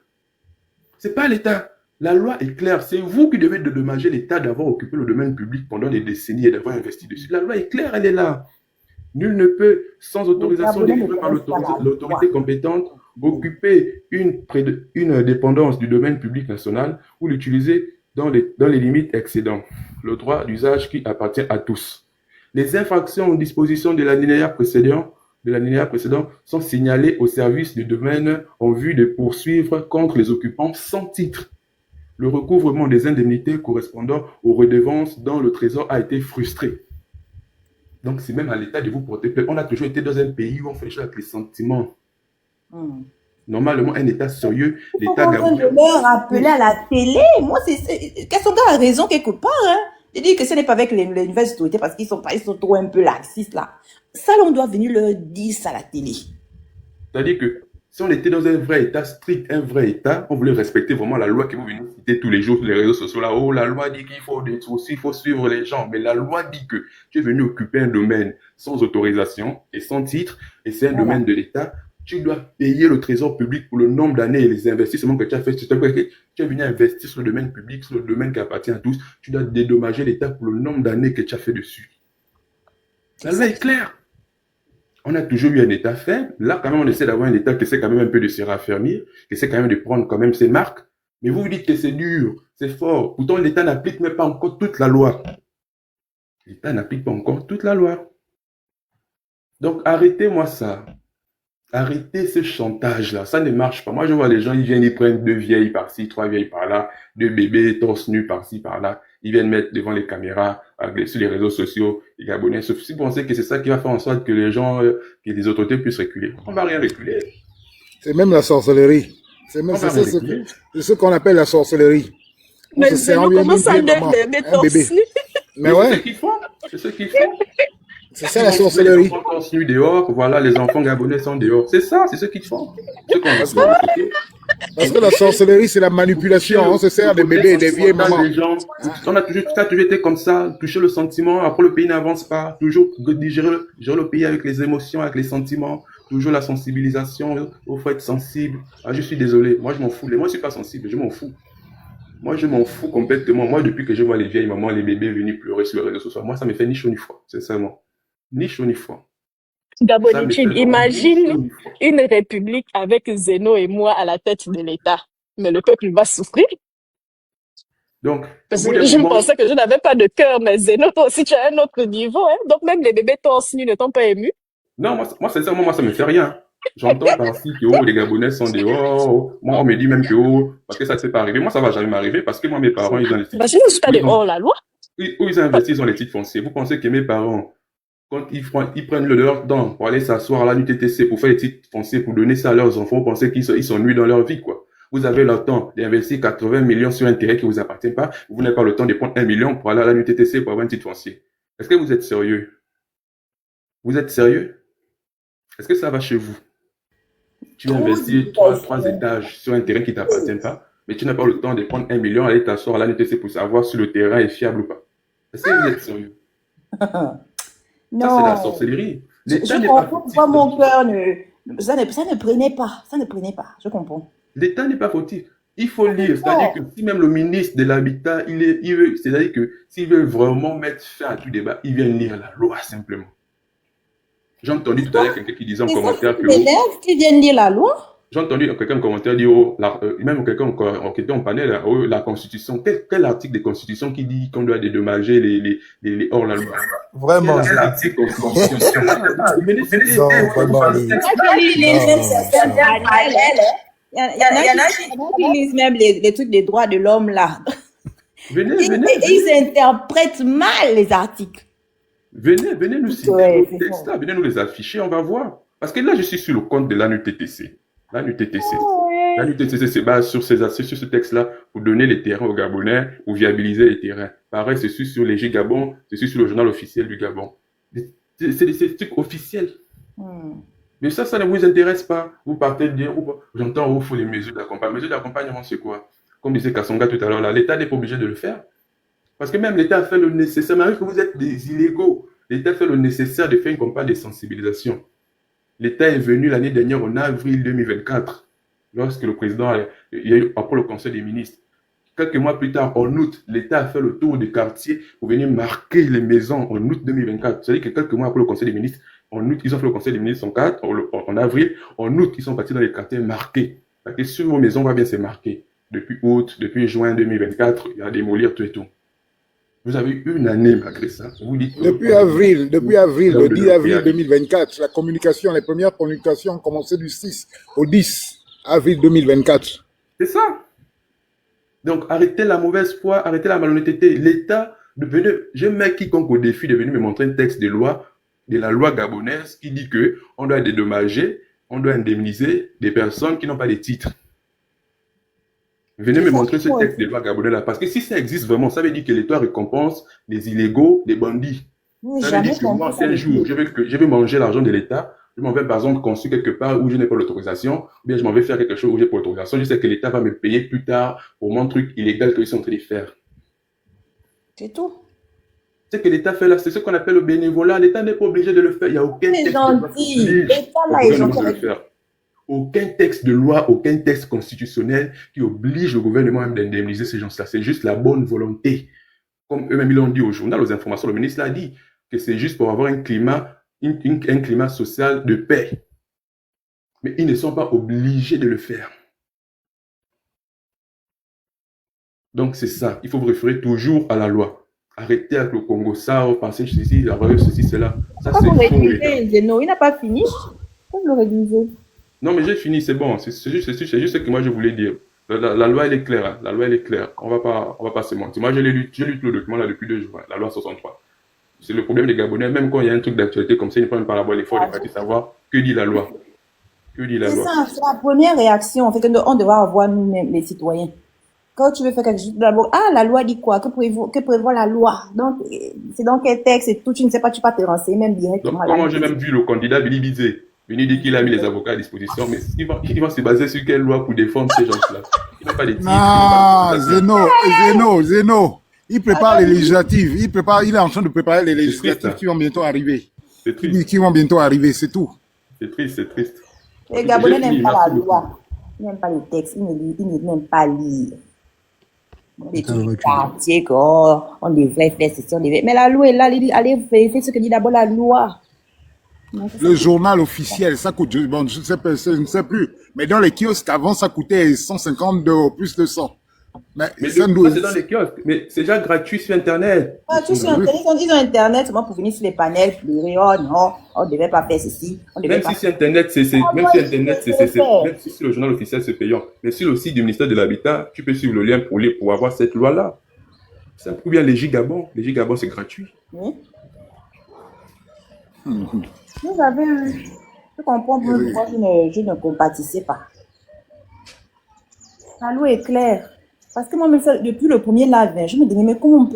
C'est pas l'État. La loi est claire. C'est vous qui devez dédommager l'État d'avoir occupé le domaine public pendant des décennies et d'avoir investi dessus. La loi est claire, elle est là. Nul ne peut, sans autorisation délivrée par l'autorité compétente, occuper une dépendance du domaine public national ou l'utiliser dans les limites excédant le droit d'usage qui appartient à tous. Les infractions aux dispositions de l'alinéa précédent sont signalées au service du domaine en vue de poursuivre contre les occupants sans titre. Le recouvrement des indemnités correspondant aux redevances dans le trésor a été frustré. Donc, c'est même à l'État de vous porter plainte. On a toujours été dans un pays où on fait les choses avec les sentiments. Normalement, un État sérieux, l'État gabonais. Je leur rappeler à la télé. Moi, Kassonga a raison quelque part. Hein. Je dis que ce n'est pas avec les nouvelles autorités parce qu'ils sont trop un peu laxistes là. Ça, on doit venir leur dire ça à la télé. C'est-à-dire que si on était dans un vrai État strict, un vrai État, on voulait respecter vraiment la loi que vous venez citer tous les jours sur les réseaux sociaux. Là, oh, la loi dit qu'il faut il faut suivre les gens. Mais la loi dit que tu es venu occuper un domaine sans autorisation et sans titre, et c'est un domaine de l'État. Tu dois payer le trésor public pour le nombre d'années et les investissements que tu as fait. Tu es venu investir sur le domaine public, sur le domaine qui appartient à tous. Tu dois dédommager l'État pour le nombre d'années que tu as fait dessus. La loi est claire. On a toujours eu un État faible. Là, quand même, on essaie d'avoir un État qui essaie quand même un peu de se raffermir, qui essaie quand même de prendre quand même ses marques. Mais vous vous dites que c'est dur, c'est fort. Pourtant, l'État n'applique même pas encore toute la loi. L'État n'applique pas encore toute la loi. Donc, arrêtez-moi ça. Arrêtez ce chantage-là. Ça ne marche pas. Moi, je vois les gens, ils viennent, ils prennent 2 vieilles par-ci, 3 vieilles par-là, 2 bébés torse nus par-ci, par-là. Ils viennent mettre devant les caméras, sur les réseaux sociaux, les Gabonais. Sauf si vous pensez que c'est ça qui va faire en sorte que les gens, que les autorités puissent reculer. On va rien reculer. C'est même la sorcellerie. C'est ce qu'on appelle la sorcellerie. Mais c'est comment ça, des bébés torse nus? Mais ouais. C'est ce qu'ils font. C'est ça la sorcellerie. Les enfants sont nus dehors, voilà, les enfants gabonais sont dehors. C'est ça, c'est ce qu'ils font. Parce que la sorcellerie, c'est la manipulation. On se sert des bébés et des vieilles mamans. Ça a toujours été comme ça, toucher le sentiment. Après, le pays n'avance pas. Toujours gérer le pays avec les émotions, avec les sentiments. Toujours la sensibilisation. Il faut être sensible. Ah, je suis désolé. Moi, je m'en fous. Moi, je ne suis pas sensible. Je m'en fous. Moi, je m'en fous complètement. Moi, depuis que je vois les vieilles mamans, les bébés venir pleurer sur les réseaux sociaux, moi, ça me fait ni chaud ni froid, sincèrement. Ni chaud ni froid. Gabonitine, imagine une république avec Zeno et moi à la tête de l'État. Mais le peuple va souffrir. Donc, parce que je pensais que je n'avais pas de cœur, mais Zeno, toi aussi, tu as un autre niveau. Hein? Donc, même les bébés torse nus ne t'ont pas ému. Non, moi, sincèrement, ça me fait rien. J'entends par-ci que les Gabonais sont dehors. Moi, on me dit même que parce que ça ne s'est pas arrivé. Moi, ça ne va jamais m'arriver parce que moi, mes parents, ils ont les titres. Parce que je ne suis pas dehors la loi. Où ils investissent dans les titres fonciers. Vous pensez que mes parents, quand ils prennent leur temps pour aller s'asseoir à la NUTTC pour faire les titres fonciers, pour donner ça à leurs enfants, vous pensez qu'ils sont nus dans leur vie, quoi. Vous avez le temps d'investir 80 millions sur un terrain qui ne vous appartient pas. Vous n'avez pas le temps de prendre 1 million pour aller à la NUTTC pour avoir un titre foncier. Est-ce que vous êtes sérieux? Vous êtes sérieux? Est-ce que ça va chez vous? Tu investis 3 étages sur un terrain qui ne t'appartient pas, mais tu n'as pas le temps de prendre 1 million, aller t'asseoir à la NUTTC pour savoir si le terrain est fiable ou pas. Est-ce que vous êtes sérieux? Non. Ça, c'est la sorcellerie. Je comprends pourquoi mon cœur ça ne prenait pas. Ça ne prenait pas. Je comprends. L'État n'est pas fautif. Il faut lire. C'est-à-dire que si même le ministre de l'Habitat, c'est-à-dire que s'il veut vraiment mettre fin à tout débat, il vient lire la loi simplement. J'ai entendu tout à l'heure quelqu'un qui disait en commentaire que... L'élève qui vient lire la loi? J'ai entendu quelqu'un en commentaire dire, même quelqu'un qui était en panel, la Constitution, quel article de Constitution qui dit qu'on doit dédommager les hors-la-loi? Vraiment. Quel article de Constitution? Il y en a qui lisent même les trucs des droits de l'homme là. Venez. Ils interprètent mal les articles. Venez nous citer nos textes là, venez nous les afficher, on va voir. Parce que là, je suis sur le compte de l'ANUTTC. L'ANUTTC se base sur ce texte-là pour donner les terrains aux Gabonais, pour viabiliser les terrains. Pareil, c'est sur les Gabon, c'est sur le journal officiel du Gabon. C'est des trucs officiels. Mais ça ne vous intéresse pas. Vous partez de dire, j'entends, il faut des mesures d'accompagnement. Mesures d'accompagnement, c'est quoi? Comme disait Kassonga tout à l'heure, l'État n'est pas obligé de le faire. Parce que même l'État a fait le nécessaire, même que vous êtes des illégaux, l'État a fait le nécessaire de faire une campagne de sensibilisation. L'État est venu l'année dernière en avril 2024, lorsque le président, il y a eu après le Conseil des ministres. Quelques mois plus tard, en août, l'État a fait le tour des quartiers pour venir marquer les maisons en août 2024. C'est-à-dire que quelques mois après le Conseil des ministres, en août, ils ont fait le Conseil des ministres en avril. En août, ils sont partis dans les quartiers marqués. Parce que sur vos maisons, on va bien se marquer. Depuis août, depuis juin 2024, il y a démolir tout et tout. Vous avez eu une année malgré ça. Vous dites, depuis avril, le 10 avril 2024, la communication, les premières communications ont commencé du 6 au 10 avril 2024. C'est ça. Donc, arrêtez la mauvaise foi, arrêtez la malhonnêteté. L'État, je mets quiconque au défi de venir me montrer un texte de loi, de la loi gabonaise, qui dit que on doit dédommager, on doit indemniser des personnes qui n'ont pas de titres. Venez me montrer ce texte de loi gabonais là. Parce que si ça existe vraiment, ça veut dire que l'État récompense les illégaux, les bandits. Ça veut dire que moi, si un jour, je vais manger l'argent de l'État, je m'en vais par exemple construire quelque part où je n'ai pas l'autorisation, ou bien je m'en vais faire quelque chose où j'ai pas l'autorisation, je sais que l'État va me payer plus tard pour mon truc illégal qu'ils sont en train de faire. C'est tout. Ce que l'État fait là, c'est ce qu'on appelle le bénévolat. L'État n'est pas obligé de le faire. Il n'y a aucun texte de le faire. Aucun texte de loi, aucun texte constitutionnel qui oblige le gouvernement même d'indemniser ces gens-là. C'est juste la bonne volonté. Comme eux-mêmes ils l'ont dit au journal, aux informations, le ministre l'a dit, que c'est juste pour avoir un climat social de paix. Mais ils ne sont pas obligés de le faire. Donc c'est ça. Il faut vous référer toujours à la loi. Arrêtez avec le Congo, ça, pensez ceci, ceci, cela. Ça, c'est faux. Il n'a pas fini. Comme le rédiger. Non, mais j'ai fini, c'est bon. C'est juste ce que moi je voulais dire. La loi, elle est claire. Hein. La loi, elle est claire. On va pas se mentir. Moi, j'ai lu le document là depuis 2 jours. Hein, la loi 63. C'est le problème des Gabonais. Même quand il y a un truc d'actualité comme ça, ils ne prennent pas la bonne effort de partir savoir que dit la loi. Que dit la loi. C'est la première réaction. En fait, on devrait avoir nous-mêmes, les citoyens. Quand tu veux faire quelque chose, d'abord, la loi dit quoi? Que prévoit la loi? Donc, c'est dans quel texte et tout, tu ne sais pas, tu peux te renseigner même directement. Donc, comment j'ai même vu le candidat Billy Bizet venir dire qu'il a mis les avocats à disposition, mais il va se baser sur quelle loi pour défendre ces gens-là? Il n'a pas de titre. Non, Zeno. Il prépare les législatives. Il est en train de préparer les législatives qui vont bientôt arriver. C'est triste. Qui vont bientôt arriver, c'est tout. C'est triste. Les Gabonais n'aiment pas la loi. Ils n'aiment pas les textes. Ils n'aiment pas lire. Les trucs quartiers, on devrait faire ceci, mais la loi est là, allez vérifier ce que dit d'abord la loi. Le journal officiel, ça coûte, bon, je ne sais plus, mais dans les kiosques, avant, ça coûtait 150 € plus de 100. Mais c'est dans les kiosques, mais c'est déjà gratuit sur Internet. Sur Internet, ils ont Internet seulement pour venir sur les panels, pleurer, oh non, on ne devait pas faire ceci. Même si sur Internet, c'est le journal officiel, c'est payant. Mais sur le site du ministère de l'Habitat, tu peux suivre le lien pour avoir cette loi-là. Ou bien les Gabon. Les Gabon, c'est gratuit. Oui. Vous avez eu. Je comprends pourquoi je ne compatissais pas. La loi est claire. Parce que moi, même ça, depuis le premier live, je me disais, mais comment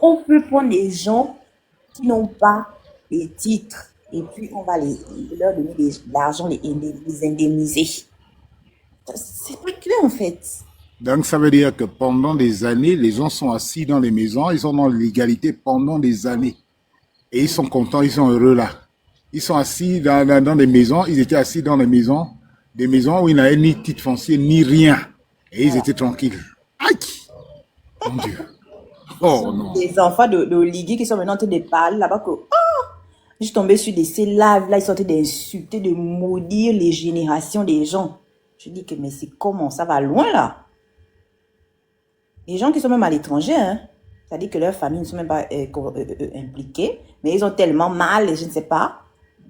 on peut prendre des gens qui n'ont pas les titres et puis on va leur donner de l'argent, les indemniser. C'est pas clair en fait. Donc ça veut dire que pendant des années, les gens sont assis dans les maisons, ils sont dans l'égalité pendant des années. Et ils sont contents, ils sont heureux là. Ils sont assis dans des maisons, ils étaient assis dans des maisons où ils n'avaient ni titre foncier, ni rien. Et ils étaient tranquilles. Aïe! Mon Dieu. Oh non. Les enfants de Ligui qui sont maintenant en train de parler là-bas que je suis tombée sur ces lives là, ils sont en train d'insulter, de maudire les générations des gens. Je dis que mais c'est comment? Ça va loin là. Les gens qui sont même à l'étranger, hein, c'est-à-dire que leurs familles ne sont même pas impliquées, mais ils ont tellement mal, je ne sais pas,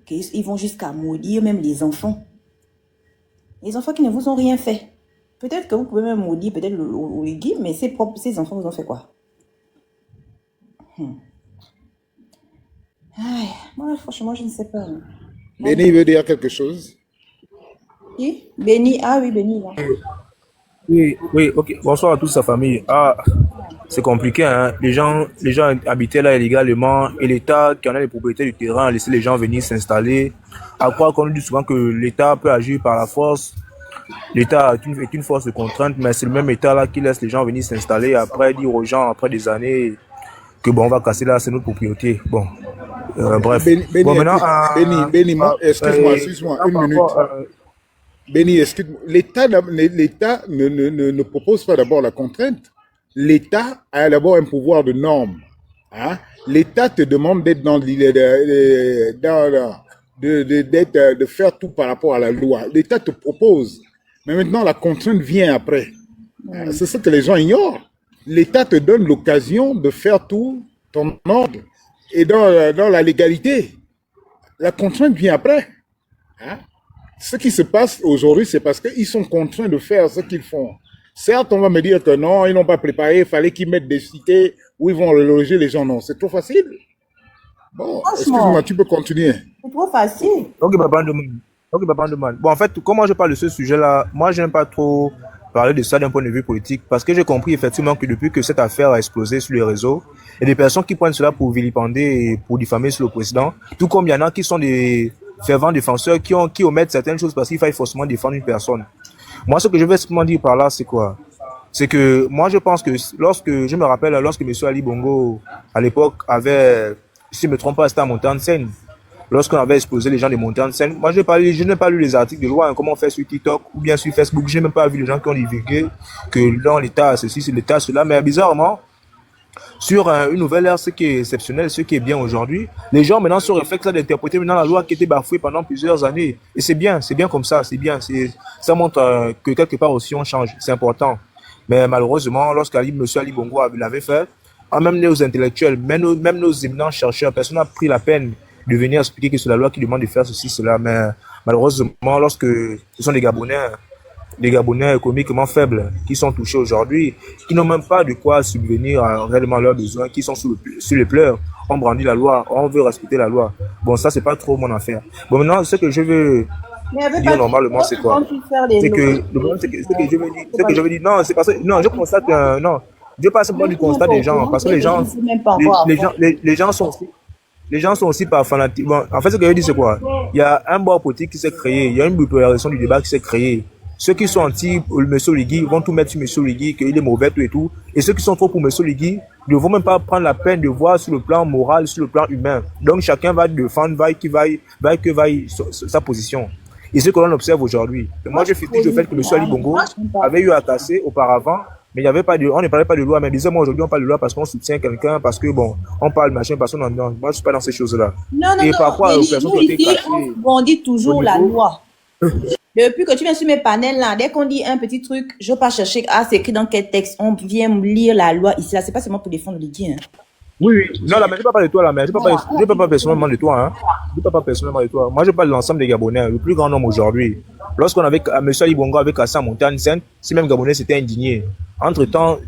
qu'ils vont jusqu'à maudire même les enfants. Les enfants qui ne vous ont rien fait. Peut-être que vous pouvez même maudire peut-être le Ligui, mais ces enfants vous ont fait quoi? Aïe, moi, franchement, je ne sais pas. Béni veut dire quelque chose? Qui? Béni, ah oui, Béni. Là. Oui, ok. Bonsoir à toute sa famille. Ah, c'est compliqué, hein. Les gens habitaient là illégalement et l'État, qui en a les propriétaires du terrain, a laissé les gens venir s'installer. À croire qu'on dit souvent que l'État peut agir par la force. L'État est une force de contrainte, mais c'est le même État là qui laisse les gens venir s'installer après dire aux gens, après des années, que bon, on va casser là, c'est notre propriété. Bon, bref. Béni, excuse-moi, une minute. Béni, excuse-moi. L'État ne propose pas d'abord la contrainte. L'État a d'abord un pouvoir de norme. Hein? L'État te demande d'être de faire tout par rapport à la loi. L'État te propose. Mais maintenant, la contrainte vient après. C'est ce que les gens ignorent. L'État te donne l'occasion de faire tout ton ordre et dans la légalité. La contrainte vient après. Hein? Ce qui se passe aujourd'hui, c'est parce qu'ils sont contraints de faire ce qu'ils font. Certes, on va me dire que non, ils n'ont pas préparé, il fallait qu'ils mettent des cités où ils vont reloger les gens. Non, c'est trop facile. Bon, excuse-moi, tu peux continuer. C'est trop facile. Ok, papa demande. Bon, en fait, comment je parle de ce sujet-là, moi, je n'aime pas trop parler de ça d'un point de vue politique, parce que j'ai compris effectivement que depuis que cette affaire a explosé sur les réseaux, il y a des personnes qui prennent cela pour vilipender et pour diffamer sur le président, tout comme il y en a qui sont des fervents défenseurs qui omettent certaines choses parce qu'il faille forcément défendre une personne. Moi, ce que je veux simplement dire par là, c'est quoi? C'est que moi, je pense que lorsque M. Ali Bongo, à l'époque, avait, si je ne me trompe pas, c'était à Montagne-Seine, lorsqu'on avait exposé les gens de Montagne-Seine, moi, je n'ai pas lu les articles de loi, hein, comment on fait sur TikTok ou bien sur Facebook, je n'ai même pas vu les gens qui ont divulgué que dans l'État, ceci, c'est l'État, cela, mais bizarrement, sur une nouvelle ère, ce qui est exceptionnel, ce qui est bien aujourd'hui, les gens maintenant se réflexent d'interpréter maintenant la loi qui était bafouée pendant plusieurs années. Et c'est bien comme ça, c'est bien. Ça montre que quelque part aussi on change, c'est important. Mais malheureusement, M. Ali Bongo l'avait fait, même nos intellectuels, même nos éminents chercheurs, personne n'a pris la peine de venir expliquer que c'est la loi qui demande de faire ceci, cela. Mais malheureusement, lorsque ce sont des Gabonais économiquement faibles qui sont touchés aujourd'hui, qui n'ont même pas de quoi subvenir à réellement leurs besoins, qui sont sur les pleurs, on brandit la loi, on veut respecter la loi. Bon, ça, c'est pas trop mon affaire. Bon, maintenant, ce que je veux dire normalement, c'est quoi? C'est que, ce que je veux dire, non, c'est parce que, non, je constate, non, je passe pas du constat des gens, parce que les gens sont aussi par fanatisme. Bon, en fait, ce que je veux dire, c'est quoi? Il y a un bord politique qui s'est créé, il y a une bipolarisation du débat qui s'est créée. Ceux qui sont anti M. Ligui vont tout mettre sur M. Ligui, qu'il est mauvais, tout et tout. Et ceux qui sont trop pour M. Ligui ne vont même pas prendre la peine de voir sur le plan moral, sur le plan humain. Donc chacun va défendre, vaille sa position. Et ce que l'on observe aujourd'hui. Moi, je fustige le fait que M. Ali Bongo avait eu à casser auparavant, mais il y avait pas on ne parlait pas de loi. Mais disons, moi, aujourd'hui, on parle de loi parce qu'on soutient quelqu'un, parce que, bon, on parle machin, parce qu'on moi, je suis pas dans ces choses-là. Non, parfois, nous, ici, on dit toujours la loi. Depuis que tu viens sur mes panels là, dès qu'on dit un petit truc, je ne vais pas chercher, c'est écrit dans quel texte, on vient lire la loi ici, là, c'est pas seulement pour défendre le Ligui, hein. Oui. Non, là, mais je ne parle pas de toi, là, mais je ne parle pas personnellement de toi, hein. Je ne parle pas personnellement de toi. Moi, je parle de l'ensemble des Gabonais, le plus grand nombre aujourd'hui. Lorsqu'on avait, M. Ali Bongo avait cassé à Montagne-Seine, ces mêmes Gabonais s'étaient indignés. Entre-temps,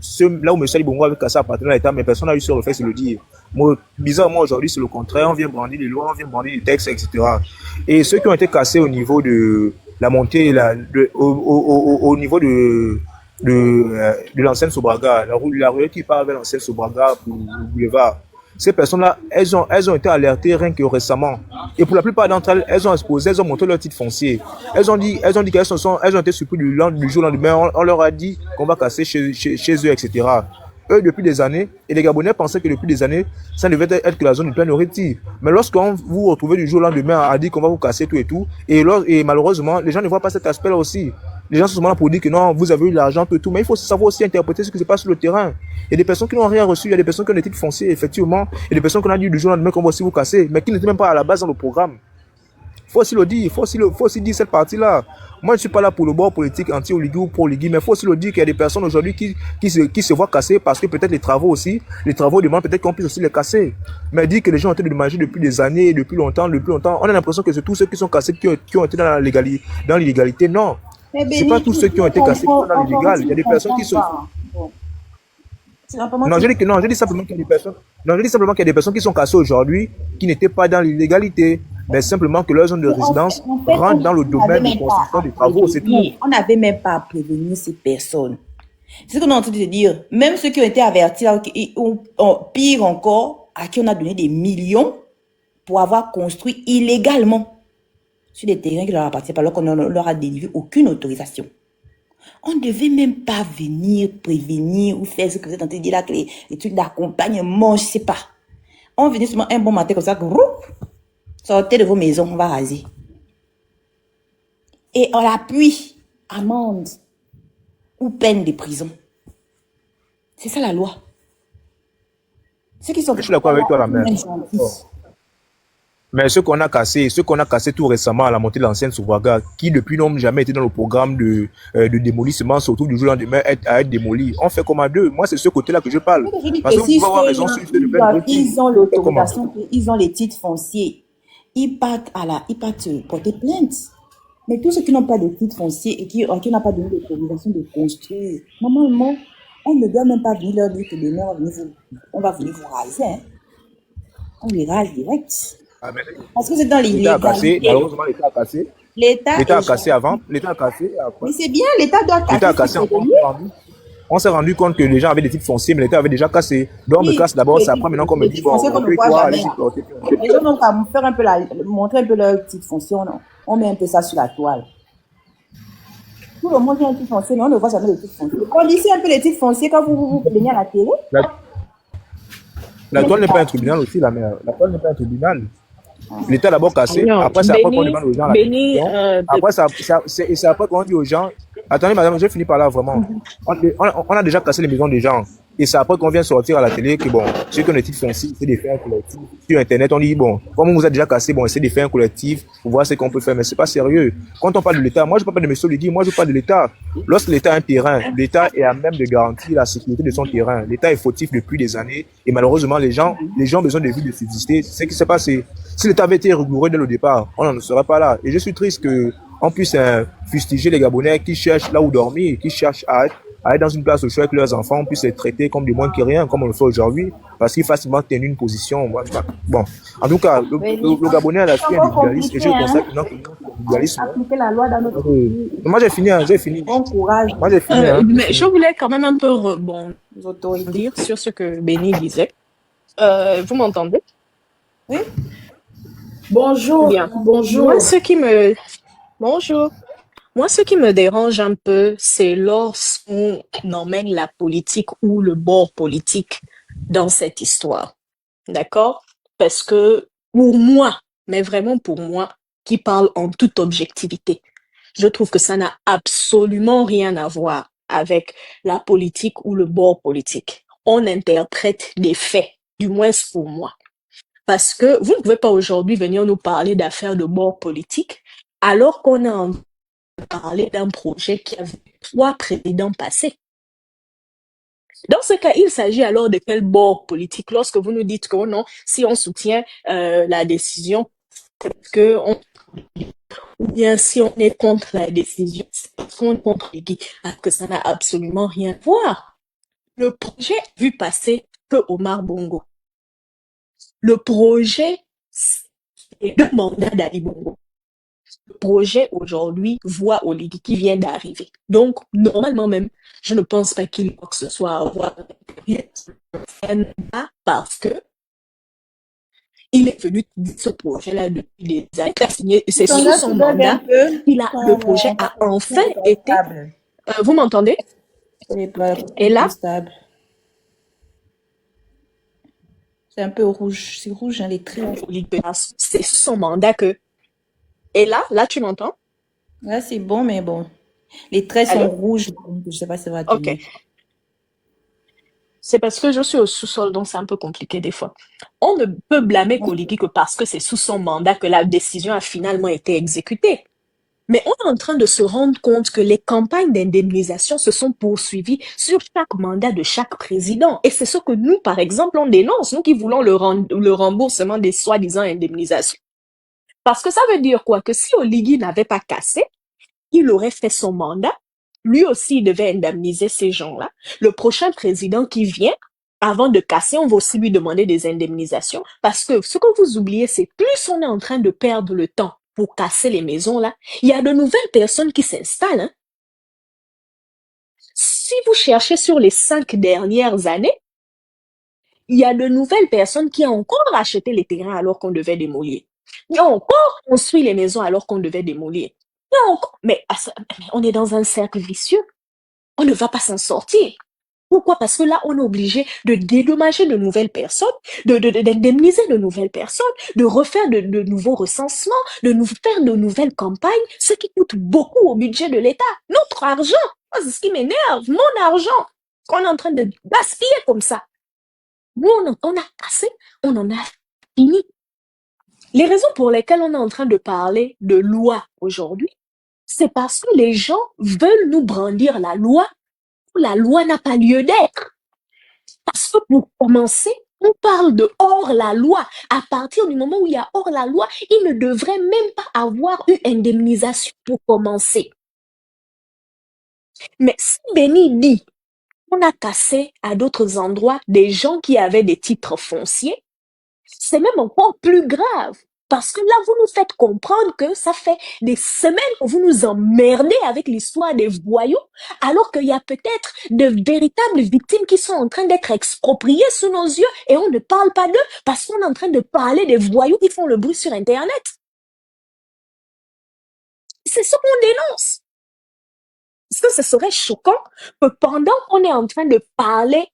là où M. Ali Bongo avait cassé appartenant à l'État, mais personne n'a eu ce réflexe de le dire. Moi, bizarrement, aujourd'hui, c'est le contraire. On vient brandir les lois, on vient brandir les textes, etc. Et ceux qui ont été cassés au niveau de la montée au niveau de l'ancienne Sobraga, la rue qui part vers l'ancienne Sobraga pour le boulevard. Ces personnes-là, elles ont été alertées rien que récemment. Et pour la plupart d'entre elles, elles ont exposé, elles ont montré leur titre foncier. Elles ont dit qu'elles ont été surprises du jour au lendemain. On leur a dit qu'on va casser chez eux, etc. Eux, depuis des années, et les Gabonais pensaient que depuis des années, ça ne devait être que la zone de plein nourriture. Mais lorsqu'on vous retrouvez du jour au lendemain à dire qu'on va vous casser tout et tout, et malheureusement, les gens ne voient pas cet aspect-là aussi. Les gens sont souvent là pour dire que non, vous avez eu l'argent, tout et tout, mais il faut savoir aussi interpréter ce qui se passe sur le terrain. Il y a des personnes qui n'ont rien reçu, il y a des personnes qui ont des titres fonciers, effectivement, il y a des personnes qu'on a dit du jour au lendemain qu'on va aussi vous casser, mais qui n'étaient même pas à la base dans le programme. Il faut aussi le dire, faut aussi dire cette partie-là. Moi, je ne suis pas là pour le bord politique anti-Oligui ou pro-Oligui, mais il faut aussi le dire qu'il y a des personnes aujourd'hui qui se voient casser parce que peut-être les travaux demandent peut-être qu'on puisse aussi les casser. Mais dire que les gens ont été dédommagés depuis des années, depuis longtemps, on a l'impression que c'est tous ceux qui sont cassés qui ont été dans l'illégalité. Non. C'est pas tous ceux qui ont été cassés qui sont dans l'illégal. Il y a des personnes qui sont... Non, je dis simplement qu'il y a des personnes. Non, je dis simplement qu'il y a des personnes qui sont cassées aujourd'hui, qui n'étaient pas dans l'illégalité, mais simplement que leur zone de résidence rentre dans le domaine de construction des travaux, c'est tout. On n'avait même pas à prévenir ces personnes. C'est ce qu'on est en train de dire. Même ceux qui ont été avertis, ou pire encore, à qui on a donné des millions pour avoir construit illégalement sur des terrains qui leur appartiennent pas, alors qu'on ne leur a délivré aucune autorisation. On ne devait même pas venir prévenir ou faire ce que vous êtes en train de dire là, que les trucs d'accompagnement, je ne sais pas. On venait seulement un bon matin comme ça, sortez de vos maisons, on va raser. Et on appuie, amende ou peine de prison. C'est ça la loi. Ceux qui sont... Je suis d'accord avec toi, la mère. Mais ceux qu'on a cassé tout récemment à la montée de l'ancienne Sobraga, qui depuis n'ont jamais été dans le programme de démolissement, surtout du jour au lendemain à être démolis. On fait comme à deux. Moi, c'est ce côté-là que je parle. Parce que vous pouvez avoir raison sur ils ont l'autorisation, ils ont les titres fonciers. Ils partent porter plainte. Mais tous ceux qui n'ont pas de titre foncier et qui n'ont pas donné l'autorisation de construire, normalement, on ne doit même pas venir leur dire que demain, on va venir vous raser. Hein. On les rase direct. Ah, parce que c'est dans l'illégalité. Malheureusement, l'État a cassé. L'État a cassé avant. L'État a cassé après. Mais c'est bien, l'État doit casser. L'État a cassé on s'est rendu compte que les gens avaient des titres fonciers, mais l'État avait déjà cassé. Donc, on me casse d'abord, c'est après maintenant qu'on me dit, bon, on peut quoi, les gens n'ont qu'à faire un peu montrer un peu leur titre foncier, on met un peu ça sur la toile. Tout le monde a un titre foncier, mais on ne voit jamais le titre foncier. On lycée un peu les titres fonciers quand vous venez à la télé. La toile n'est pas un tribunal aussi, la mère. La toile n'est pas un tribunal. L'État a d'abord cassé, après c'est après qu'on demande aux gens après c'est après qu'on dit aux gens, attendez madame, je finis par là vraiment. On a déjà cassé les maisons des gens. Et c'est après qu'on vient sortir à la télé que bon, ceux qui ont des titres fonciers, c'est de faire un collectif. Sur Internet, on dit bon, comme on vous a déjà cassé, bon, essayez de faire un collectif pour voir ce qu'on peut faire. Mais c'est pas sérieux. Quand on parle de l'État, moi je parle pas de M. Oligui, moi je parle de l'État. Lorsque l'État a un terrain, l'État est à même de garantir la sécurité de son terrain. L'État est fautif depuis des années et malheureusement les gens ont besoin de vie, de subsister. C'est ce qui s'est passé. Si l'État avait été rigoureux dès le départ, on n'en serait pas là. Et je suis triste qu'on puisse fustiger les Gabonais qui cherchent là où dormir, qui cherchent à être dans une place au choix avec leurs enfants, puissent être traités comme des moins que rien, comme on le fait aujourd'hui, parce qu'ils facilement tiennent une position. Bon, en tout cas, le Gabonais a la suite individualiste, et je constate que notre individualisme. Appliquer la loi dans notre pays. Moi, j'ai fini. Bon courage. Moi, j'ai fini. Mais je voulais quand même un peu rebondir sur ce que Béni disait. Vous m'entendez? Oui. Bonjour. Bien. Bonjour. Bonjour. Moi, ce qui me dérange un peu, c'est lorsqu'on emmène la politique ou le bord politique dans cette histoire. D'accord? Parce que pour moi, mais vraiment pour moi, qui parle en toute objectivité, je trouve que ça n'a absolument rien à voir avec la politique ou le bord politique. On interprète des faits, du moins pour moi. Parce que vous ne pouvez pas aujourd'hui venir nous parler d'affaires de bord politique alors qu'on a envie de parler d'un projet qui a vu 3 présidents passés. Dans ce cas, il s'agit alors de quel bord politique? Lorsque vous nous dites que oh non, si on soutient la décision, c'est que ou bien si on est contre la décision, c'est parce qu'on est contre les guides, alors que ça n'a absolument rien à voir. Le projet vu passer que Omar Bongo. Le projet, c'est le mandat d'Ali Bongo. projet aujourd'hui voit Oligui qui vient d'arriver. Donc, normalement même, je ne pense pas qu'il y ait quoi que ce soit à voir parce que il est venu de ce projet-là depuis des années. C'est sous son mandat qu'il a, le projet a enfin été... vous m'entendez? Et là, c'est un peu rouge, c'est rouge, hein, les traits. C'est son mandat que... Et là, tu m'entends? Là, c'est bon, mais bon. Les traits sont rouges, donc je sais pas si ça va tenir. Ok. C'est parce que je suis au sous-sol, donc c'est un peu compliqué des fois. On ne peut blâmer Oligui que parce que c'est sous son mandat que la décision a finalement été exécutée. Mais on est en train de se rendre compte que les campagnes d'indemnisation se sont poursuivies sur chaque mandat de chaque président. Et c'est ce que nous, par exemple, on dénonce, nous qui voulons le remboursement des soi-disant indemnisations. Parce que ça veut dire quoi? Que si Oligui n'avait pas cassé, il aurait fait son mandat. Lui aussi, il devait indemniser ces gens-là. Le prochain président qui vient, avant de casser, on va aussi lui demander des indemnisations. Parce que ce que vous oubliez, c'est plus on est en train de perdre le temps pour casser les maisons là, il y a de nouvelles personnes qui s'installent. Hein. Si vous cherchez sur les 5 dernières années, il y a de nouvelles personnes qui ont encore acheté les terrains alors qu'on devait démolir. Qui ont encore construit les maisons alors qu'on devait démolir. Mais on est dans un cercle vicieux. On ne va pas s'en sortir. Pourquoi? Parce que là, on est obligé de dédommager de nouvelles personnes, d'indemniser de nouvelles personnes, de refaire de nouveaux recensements, de nous faire de nouvelles campagnes, ce qui coûte beaucoup au budget de l'État. Notre argent, c'est ce qui m'énerve, mon argent, qu'on est en train de gaspiller comme ça. Nous, on a cassé, on en a fini. Les raisons pour lesquelles on est en train de parler de loi aujourd'hui, c'est parce que les gens veulent nous brandir la loi n'a pas lieu d'être. Parce que pour commencer, on parle de hors la loi. À partir du moment où il y a hors la loi, il ne devrait même pas avoir une indemnisation pour commencer. Mais si Béni dit on a cassé à d'autres endroits des gens qui avaient des titres fonciers, c'est même encore plus grave. Parce que là, vous nous faites comprendre que ça fait des semaines que vous nous emmerdez avec l'histoire des voyous, alors qu'il y a peut-être de véritables victimes qui sont en train d'être expropriées sous nos yeux et on ne parle pas d'eux parce qu'on est en train de parler des voyous qui font le bruit sur Internet. C'est ce qu'on dénonce. Parce que ce serait choquant que pendant qu'on est en train de parler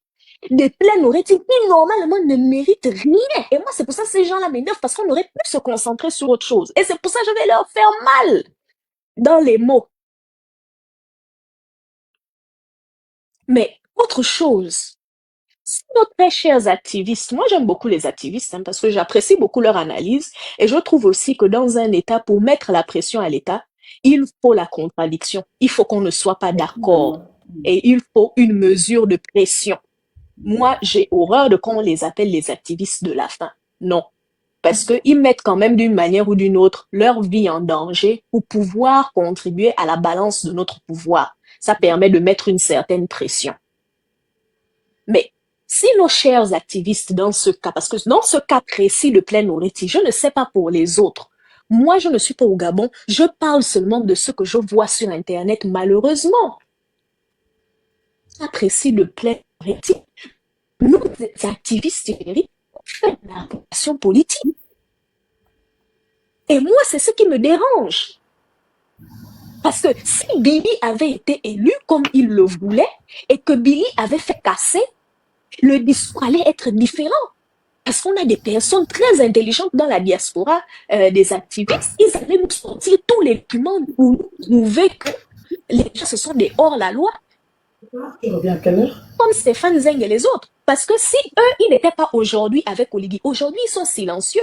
des plaines oreilles qui normalement ne méritent rien. Et moi, c'est pour ça que ces gens-là m'énervent parce qu'on aurait pu se concentrer sur autre chose. Et c'est pour ça que je vais leur faire mal dans les mots. Mais autre chose, si nos très chers activistes, moi j'aime beaucoup les activistes parce que j'apprécie beaucoup leur analyse et je trouve aussi que dans un État, pour mettre la pression à l'État, il faut la contradiction. Il faut qu'on ne soit pas d'accord et il faut une mesure de pression. Moi, j'ai horreur de quand on les appelle les activistes de la faim. Non. Parce qu'ils mettent quand même d'une manière ou d'une autre leur vie en danger pour pouvoir contribuer à la balance de notre pouvoir. Ça permet de mettre une certaine pression. Mais si nos chers activistes dans ce cas, parce que dans ce cas précis de Plaine Oreti, je ne sais pas pour les autres. Moi, je ne suis pas au Gabon. Je parle seulement de ce que je vois sur Internet, malheureusement. Cas précis de Plaine Oreti, nous, les activistes numériques, on fait de la pression politique. Et moi, c'est ce qui me dérange. Parce que si Billy avait été élu comme il le voulait et que Billy avait fait casser, le discours allait être différent. Parce qu'on a des personnes très intelligentes dans la diaspora des activistes. Ils allaient nous sortir tous les documents pour nous prouver que les gens, ce sont des hors-la-loi. Comme Stéphane Zeng et les autres. Parce que si eux, ils n'étaient pas aujourd'hui avec Oligui, aujourd'hui, ils sont silencieux.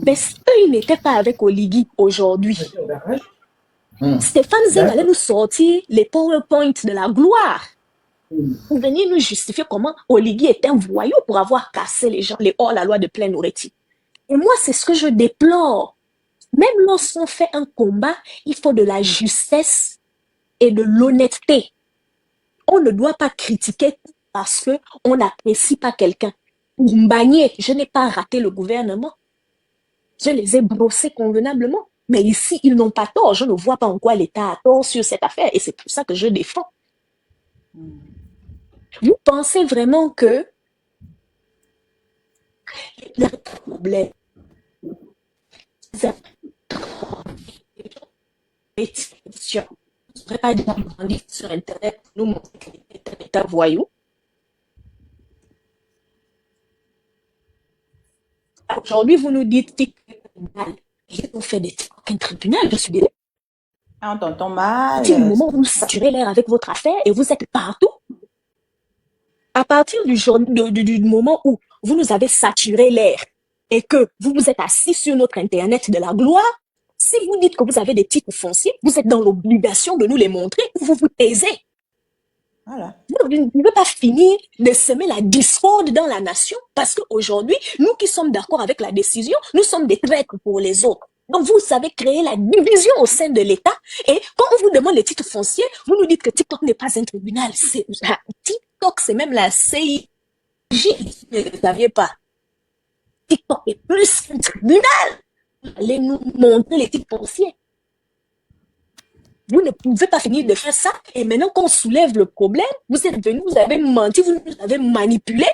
Mais si eux, ils n'étaient pas avec Oligui aujourd'hui, Stéphane Zeng allait nous sortir les PowerPoint de la gloire. Pour venir nous justifier comment Oligui est un voyou pour avoir cassé les gens, les hors-la-loi de Plaine Oreti. Et moi, c'est ce que je déplore. Même lorsqu'on fait un combat, il faut de la justesse et de l'honnêteté. On ne doit pas critiquer parce qu'on n'apprécie pas quelqu'un. Pour Mbagné, je n'ai pas raté le gouvernement. Je les ai brossés convenablement. Mais ici, ils n'ont pas tort. Je ne vois pas en quoi l'État a tort sur cette affaire. Et c'est pour ça que je défends. Vous pensez vraiment que le problème, je ne serais pas grandi sur Internet pour nous montrer que l'État est un État voyou. Aujourd'hui, vous nous dites tribunal. Ils ont fait des trucs un tribunal, je suis désolée. Ah, on t'entend mal. À partir du moment où vous saturez l'air avec votre affaire et vous êtes partout, à partir du moment où vous nous avez saturé l'air et que vous vous êtes assis sur notre Internet de la gloire, si vous dites que vous avez des titres fonciers, vous êtes dans l'obligation de nous les montrer ou vous vous taisez. Voilà. Vous ne pouvez pas finir de semer la discorde dans la nation parce qu'aujourd'hui, nous qui sommes d'accord avec la décision, nous sommes des traîtres pour les autres. Donc, vous savez créer la division au sein de l'État. Et quand on vous demande les titres fonciers, vous nous dites que TikTok n'est pas un tribunal. TikTok, c'est même la CIJ. Vous ne saviez pas. TikTok est plus qu'un tribunal. Allez nous montrer les titres fonciers. Vous ne pouvez pas finir de faire ça. Et maintenant qu'on soulève le problème, vous êtes venus, vous avez menti, vous nous avez manipulé.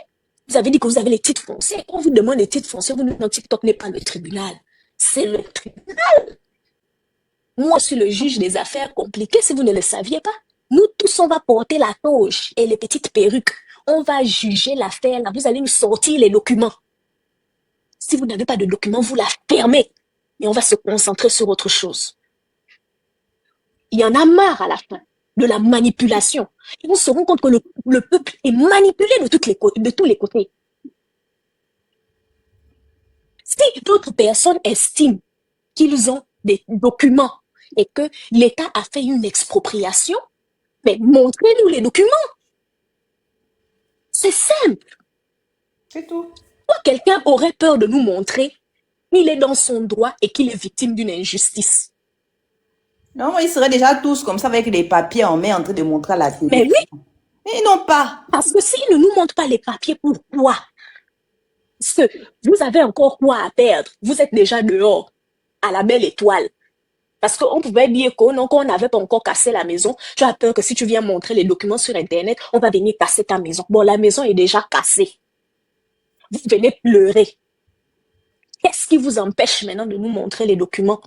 Vous avez dit que vous avez les titres fonciers. Quand on vous demande les titres fonciers, vous nous dites non, TikTok n'est pas le tribunal. C'est le tribunal. Moi, je suis le juge des affaires compliquées, si vous ne le saviez pas. Nous tous, on va porter la toge et les petites perruques. On va juger l'affaire. Là, vous allez nous sortir les documents. Si vous n'avez pas de documents, vous la fermez. Et on va se concentrer sur autre chose. Il y en a marre à la fin de la manipulation. Et on se rend compte que le peuple est manipulé de tous les côtés. Si d'autres personnes estiment qu'ils ont des documents et que l'État a fait une expropriation, mais montrez-nous les documents. C'est simple. C'est tout. Pourquoi quelqu'un aurait peur de nous montrer qu'il est dans son droit et qu'il est victime d'une injustice? Non, ils seraient déjà tous comme ça avec les papiers en main en train de montrer à la télé. Mais oui. Mais ils n'ont pas. Parce que s'ils ne nous montrent pas les papiers, pourquoi? Parce que vous avez encore quoi à perdre. Vous êtes déjà dehors, à la belle étoile. Parce qu'on pouvait dire qu'on n'avait pas encore cassé la maison. Tu as peur que si tu viens montrer les documents sur Internet, on va venir casser ta maison. Bon, la maison est déjà cassée. Vous venez pleurer. Qu'est-ce qui vous empêche maintenant de nous montrer les documents?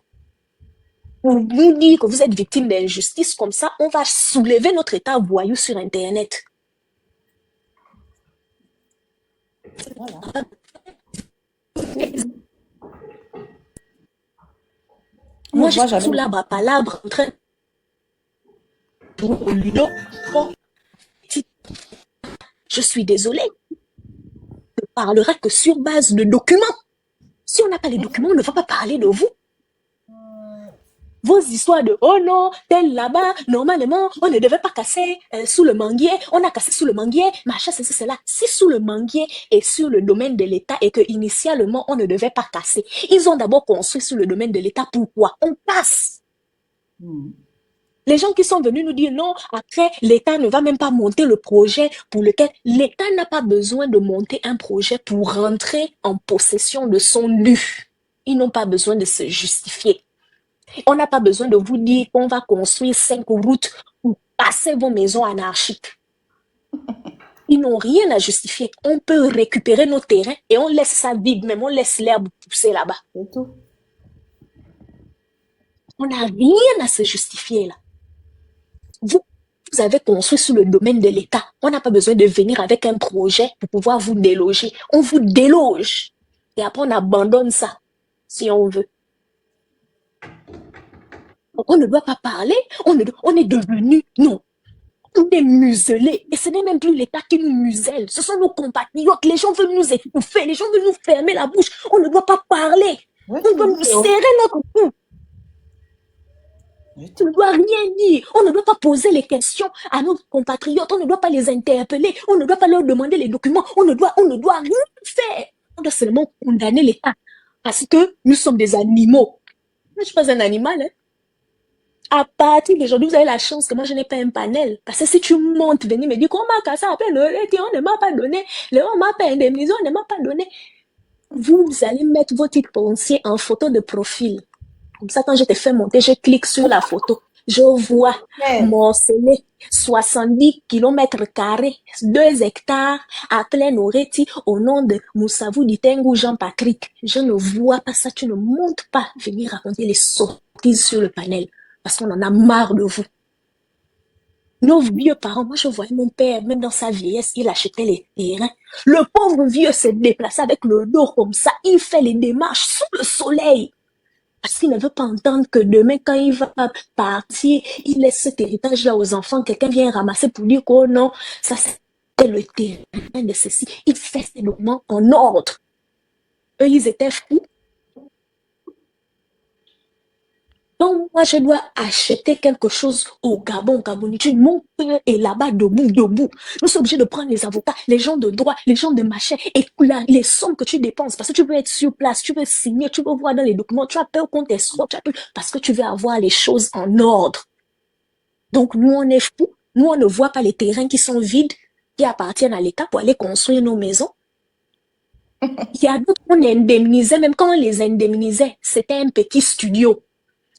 Pour nous dire que vous êtes victime d'injustice, comme ça, on va soulever notre état voyou sur Internet. Voilà. Moi, je suis sous l'arbre à palabre en train de Ludo. Je suis désolée. On ne parlera que sur base de documents. Si on n'a pas les documents, on ne va pas parler de vous. Vos histoires de « Oh non, tel là-bas, normalement, on ne devait pas casser sous le manguier, on a cassé sous le manguier, machin, c'est cela. » Si sous le manguier est sur le domaine de l'État et que initialement on ne devait pas casser, ils ont d'abord construit sur le domaine de l'État. Pourquoi? On passe. Les gens qui sont venus nous dire non, après, l'État ne va même pas monter le projet pour lequel l'État n'a pas besoin de monter un projet pour rentrer en possession de son dû. Ils n'ont pas besoin de se justifier. On n'a pas besoin de vous dire qu'on va construire 5 routes pour passer vos maisons anarchiques. Ils n'ont rien à justifier. On peut récupérer nos terrains et on laisse ça vide, même on laisse l'herbe pousser là-bas. C'est tout. On n'a rien à se justifier là. Vous avez construit sous le domaine de l'État. On n'a pas besoin de venir avec un projet pour pouvoir vous déloger. On vous déloge. Et après, on abandonne ça, si on veut. On ne doit pas parler. On est devenu, non. On est muselés. Et ce n'est même plus l'État qui nous muselle. Ce sont nos compatriotes. Les gens veulent nous étouffer. Les gens veulent nous fermer la bouche. On ne doit pas parler. Oui, on doit nous serrer notre cou. Tu ne dois rien dire. On ne doit pas poser les questions à nos compatriotes. On ne doit pas les interpeller. On ne doit pas leur demander les documents. On ne doit rien faire. On doit seulement condamner l'État. Parce que nous sommes des animaux. Je ne suis pas un animal. Hein. À partir d'aujourd'hui, vous avez la chance que moi, je n'ai pas un panel. Parce que si tu montes, venir me dire qu'on m'a cassé à peine, on ne m'a pas donné, on m'a pas indemnisé, on ne m'a pas donné. Vous allez mettre vos titres fonciers en photo de profil. Comme ça, quand je te fais monter, je clique sur la photo. Je vois morcelé 70 km², 2 hectares à plein Oreti au nom de Moussavou Ditengu Jean-Patrick. Je ne vois pas ça. Tu ne montes pas venir raconter les sottises sur le panel parce qu'on en a marre de vous. Nos vieux parents, moi je voyais mon père, même dans sa vieillesse, il achetait les terrains. Le pauvre vieux se déplaçait avec le dos comme ça. Il fait les démarches sous le soleil. Parce qu'il ne veut pas entendre que demain, quand il va partir, il laisse cet héritage-là aux enfants. Quelqu'un vient ramasser pour dire qu'oh non, ça c'est le terrain de ceci. Il fait ses documents en ordre. Eux, ils étaient fous. Donc, moi, je dois acheter quelque chose au Gabon, Gabonitude. Mon père est là-bas, debout. Nous sommes obligés de prendre les avocats, les gens de droit, les gens de machin, et les sommes que tu dépenses, parce que tu veux être sur place, tu veux signer, tu veux voir dans les documents, tu as peur qu'on t'escroque, tu as peur, parce que tu veux avoir les choses en ordre. Donc, nous, on est fous. Nous, on ne voit pas les terrains qui sont vides, qui appartiennent à l'État pour aller construire nos maisons. Il y a d'autres qu'on indemnisait, même quand on les indemnisait, c'était un petit studio.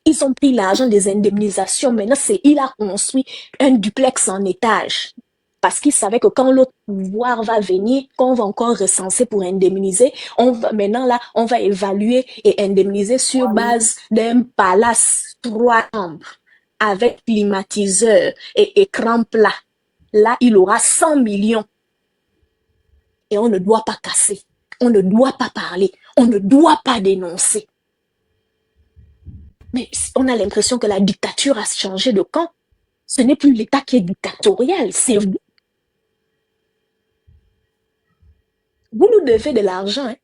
Ils ont pris l'argent des indemnisations. Maintenant, il a construit un duplex en étage. Parce qu'il savait que quand l'autre pouvoir va venir, qu'on va encore recenser pour indemniser, maintenant là, on va évaluer et indemniser sur base d'un palace 3 chambres avec climatiseur et écran plat. Là, il aura 100 millions. Et on ne doit pas casser. On ne doit pas parler. On ne doit pas dénoncer. Mais on a l'impression que la dictature a changé de camp. Ce n'est plus l'État qui est dictatorial, c'est vous. Vous nous devez de l'argent. Hein?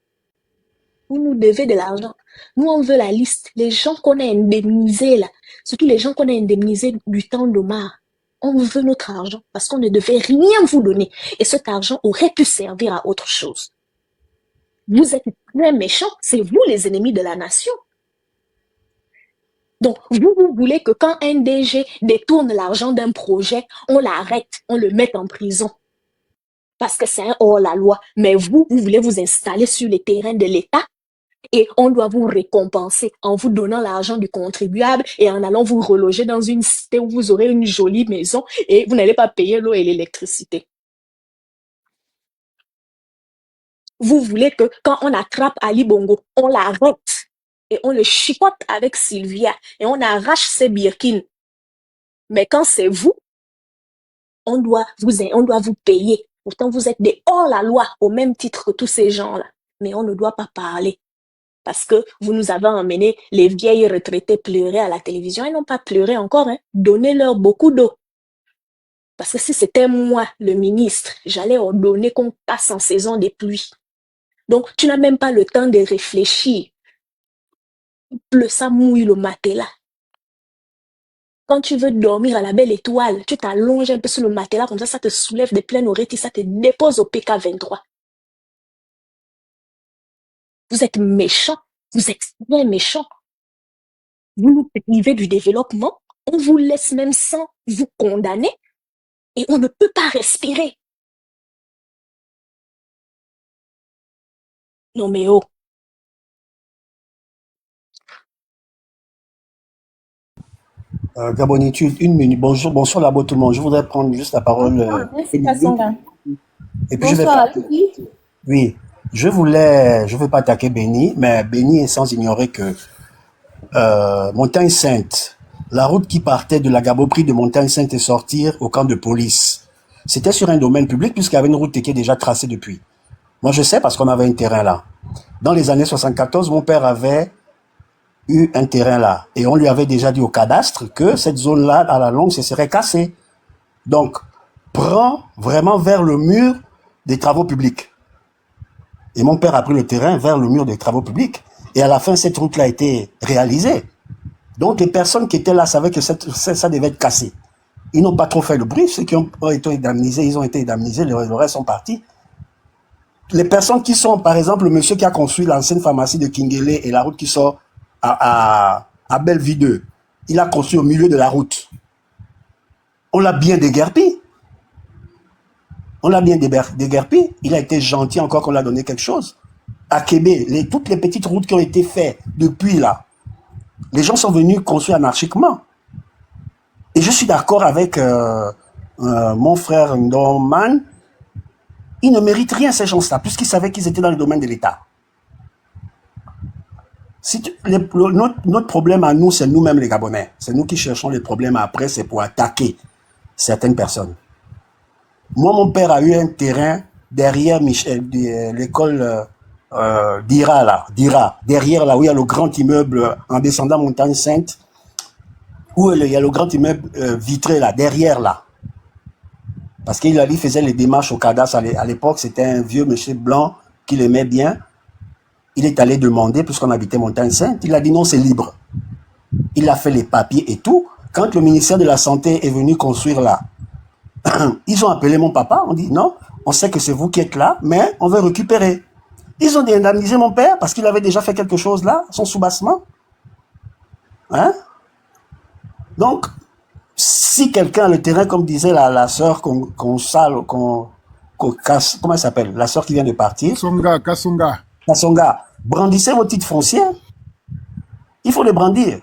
Vous nous devez de l'argent. Nous, on veut la liste. Les gens qu'on a indemnisés, là, surtout les gens qu'on a indemnisés du temps d'Omar, on veut notre argent parce qu'on ne devait rien vous donner. Et cet argent aurait pu servir à autre chose. Vous êtes très méchants. C'est vous les ennemis de la nation. Donc, vous voulez que quand un DG détourne l'argent d'un projet, on l'arrête, on le mette en prison. Parce que c'est un hors-la-loi. Mais vous voulez vous installer sur les terrains de l'État et on doit vous récompenser en vous donnant l'argent du contribuable et en allant vous reloger dans une cité où vous aurez une jolie maison et vous n'allez pas payer l'eau et l'électricité. Vous voulez que quand on attrape Ali Bongo, on l'arrête. Et on le chicote avec Sylvia et on arrache ses birkins. Mais quand c'est vous, on doit vous payer. Pourtant, vous êtes des hors-la-loi au même titre que tous ces gens-là. Mais on ne doit pas parler. Parce que vous nous avez emmené les vieilles retraitées pleurer à la télévision. Elles n'ont pas pleuré encore. Hein. Donnez-leur beaucoup d'eau. Parce que si c'était moi, le ministre, j'allais ordonner qu'on passe en saison des pluies. Donc, tu n'as même pas le temps de réfléchir. Ça mouille le matelas. Quand tu veux dormir à la belle étoile, tu t'allonges un peu sur le matelas, comme ça te soulève de plein oreilles, ça te dépose au PK23. Vous êtes méchants, vous êtes très méchants. Vous nous privez du développement, on vous laisse même sans vous condamner et on ne peut pas respirer. Non mais oh. Gabonitude, 1 minute. Bonsoir là-bas tout le monde. Je voudrais prendre juste la parole. Et puis bonsoir, oui, je veux pas attaquer Béni, mais Béni est sans ignorer que Montagne Sainte, la route qui partait de la Gaboterie de Montagne Sainte et sortir au camp de police, c'était sur un domaine public puisqu'il y avait une route qui était déjà tracée depuis. Moi je sais parce qu'on avait un terrain là. Dans les années 74, mon père avait eu un terrain là. Et on lui avait déjà dit au cadastre que cette zone-là, à la longue, se serait cassée. Donc, prends vraiment vers le mur des travaux publics. Et mon père a pris le terrain vers le mur des travaux publics. Et à la fin, cette route-là a été réalisée. Donc, les personnes qui étaient là savaient que ça devait être cassé. Ils n'ont pas trop fait le bruit. Ceux qui ont été indemnisés, ils ont été indemnisés. Le reste sont partis. Les personnes qui sont, par exemple, le monsieur qui a construit l'ancienne pharmacie de Kingele et la route qui sort à Belleville 2, il a construit au milieu de la route. On l'a bien déguerpi. Il a été gentil encore qu'on l'a donné quelque chose. À Québec, toutes les petites routes qui ont été faites depuis là, Les gens sont venus construire anarchiquement. Et je suis d'accord avec mon frère Norman. Ils ne méritent rien, ces gens-là, puisqu'ils savaient qu'ils étaient dans le domaine de l'État. Notre problème à nous, c'est nous-mêmes les Gabonais. C'est nous qui cherchons les problèmes après, c'est pour attaquer certaines personnes. Moi, mon père a eu un terrain derrière l'école d'Ira, derrière là où il y a le grand immeuble en descendant Montagne Sainte, où il y a le grand immeuble vitré là, derrière là. Parce qu'il faisait les démarches au cadastre. À l'époque, c'était un vieux monsieur blanc qui l'aimait bien. Il est allé demander, puisqu'on habitait Montagne Sainte, il a dit non, c'est libre. Il a fait les papiers et tout. Quand le ministère de la Santé est venu construire là, ils ont appelé mon papa, on dit non, on sait que c'est vous qui êtes là, mais on veut récupérer. Ils ont indemnisé mon père parce qu'il avait déjà fait quelque chose là, son soubassement. Hein? Donc, si quelqu'un a le terrain, comme disait la sœur qu'on casse, comment elle s'appelle? La sœur qui vient de partir. Kassonga. Brandissez vos titres fonciers. Il faut les brandir.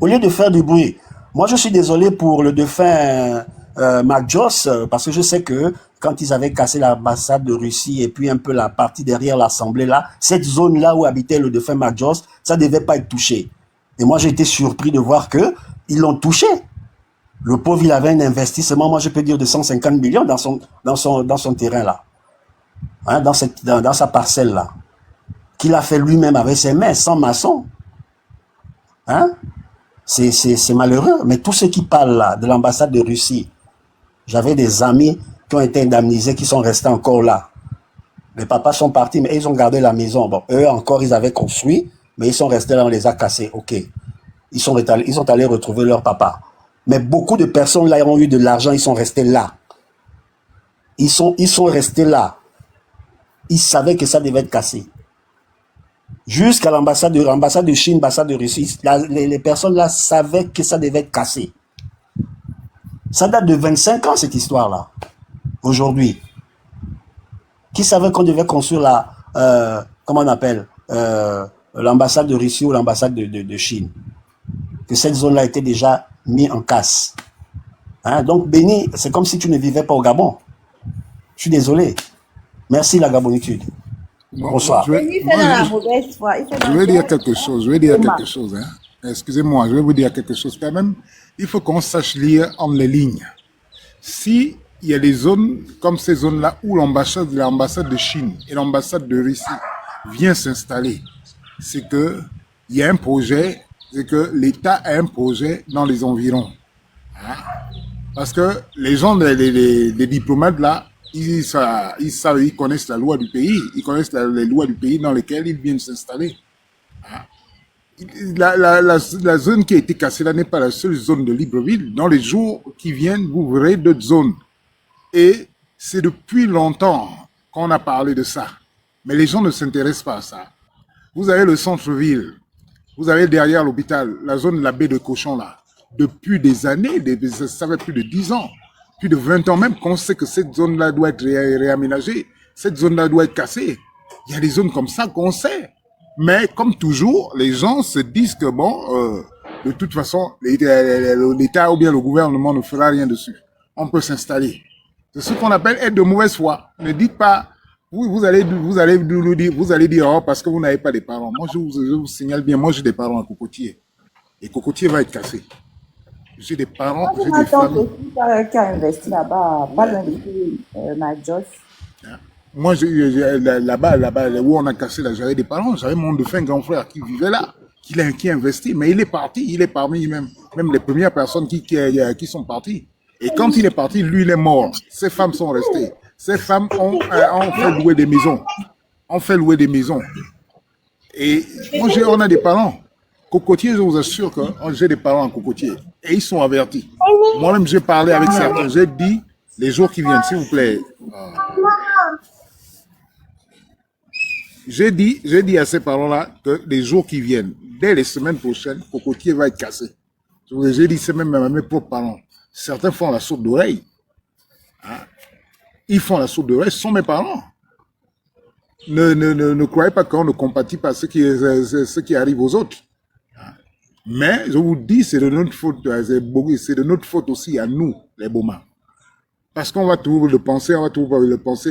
Au lieu de faire du bruit. Moi, je suis désolé pour le défunt Mac Joss, parce que je sais que quand ils avaient cassé l'ambassade de Russie et puis un peu la partie derrière l'Assemblée là, cette zone-là où habitait le défunt Mac Joss, ça ne devait pas être touché. Et moi, j'ai été surpris de voir qu'ils l'ont touché. Le pauvre, il avait un investissement, moi je peux dire de 150 millions dans son terrain là. Hein, dans sa parcelle là. Qu'il a fait lui-même avec ses mains, sans maçon. Hein? C'est malheureux. Mais tous ceux qui parlent là, de l'ambassade de Russie, j'avais des amis qui ont été indemnisés, qui sont restés encore là. Les papas sont partis, mais ils ont gardé la maison. Bon, eux encore, ils avaient construit, mais ils sont restés là, on les a cassés. Ok. Ils sont allés retrouver leur papa. Mais beaucoup de personnes là ont eu de l'argent, ils sont restés là. Ils sont restés là. Ils savaient que ça devait être cassé. Jusqu'à l'ambassade de Chine, l'ambassade de Russie, les personnes là savaient que ça devait être cassé. Ça date de 25 ans cette histoire-là. Aujourd'hui. Qui savait qu'on devait construire comment on appelle, l'ambassade de Russie ou l'ambassade de Chine? Que cette zone-là était déjà mise en casse. Hein? Donc, Béni, c'est comme si tu ne vivais pas au Gabon. Je suis désolé. Merci la Gabonitude. Bonsoir. Je vais dire quelque chose. Hein. Excusez-moi, je vais vous dire quelque chose. Quand même, il faut qu'on sache lire entre les lignes. Si il y a des zones comme ces zones-là où l'ambassade de Chine et l'ambassade de Russie vient s'installer, c'est que il y a un projet, c'est que l'État a un projet dans les environs. Hein? Parce que les gens, les diplomates là, ils savent, ils connaissent la loi du pays, ils connaissent les lois du pays dans lesquelles ils viennent s'installer. Hein? La zone qui a été cassée là n'est pas la seule zone de Libreville. Dans les jours qui viennent, vous verrez d'autres zones. Et c'est depuis longtemps qu'on a parlé de ça. Mais les gens ne s'intéressent pas à ça. Vous avez le centre-ville, vous avez derrière l'hôpital, la zone de la baie de Cochon là. Depuis des années, ça fait plus de 10 ans, plus de 20 ans même qu'on sait que cette zone-là doit être réaménagée, cette zone-là doit être cassée. Il y a des zones comme ça qu'on sait. Mais comme toujours, les gens se disent que bon, de toute façon, l'État ou bien le gouvernement ne fera rien dessus. On peut s'installer. C'est ce qu'on appelle être de mauvaise foi. Ne dites pas, vous allez dire, oh, parce que vous n'avez pas de parents. Moi, je vous signale bien, moi j'ai des parents à Cocotier. Et Cocotier va être cassé. J'ai des parents, j'ai des familles. Qui a investi là-bas, pas loin de Majos. Moi, là-bas, où on a cassé là, j'avais des parents, j'avais mon défunt grand frère qui vivait là, qui a investi, mais il est parti, il est parmi même les premières personnes qui sont parties. Et quand il est parti, lui, il est mort. Ses femmes sont restées. Ces femmes ont fait louer des maisons. On fait louer des maisons. Et moi, on a des parents. Cocotier, je vous assure que j'ai des parents en Cocotier. Et ils sont avertis. Moi-même, j'ai parlé avec certains. J'ai dit, les jours qui viennent, s'il vous plaît. J'ai dit à ces parents-là que les jours qui viennent, dès les semaines prochaines, Cocotier va être cassé. J'ai dit, c'est même à mes propres parents. Certains font la sourde d'oreille. Hein? Ils font la sourde d'oreille, ce sont mes parents. Ne croyez pas qu'on ne compatit pas ce qui arrive aux autres. Hein? Mais je vous dis, c'est de notre faute, c'est de notre faute aussi à nous, les Boma. Parce qu'on va toujours le penser,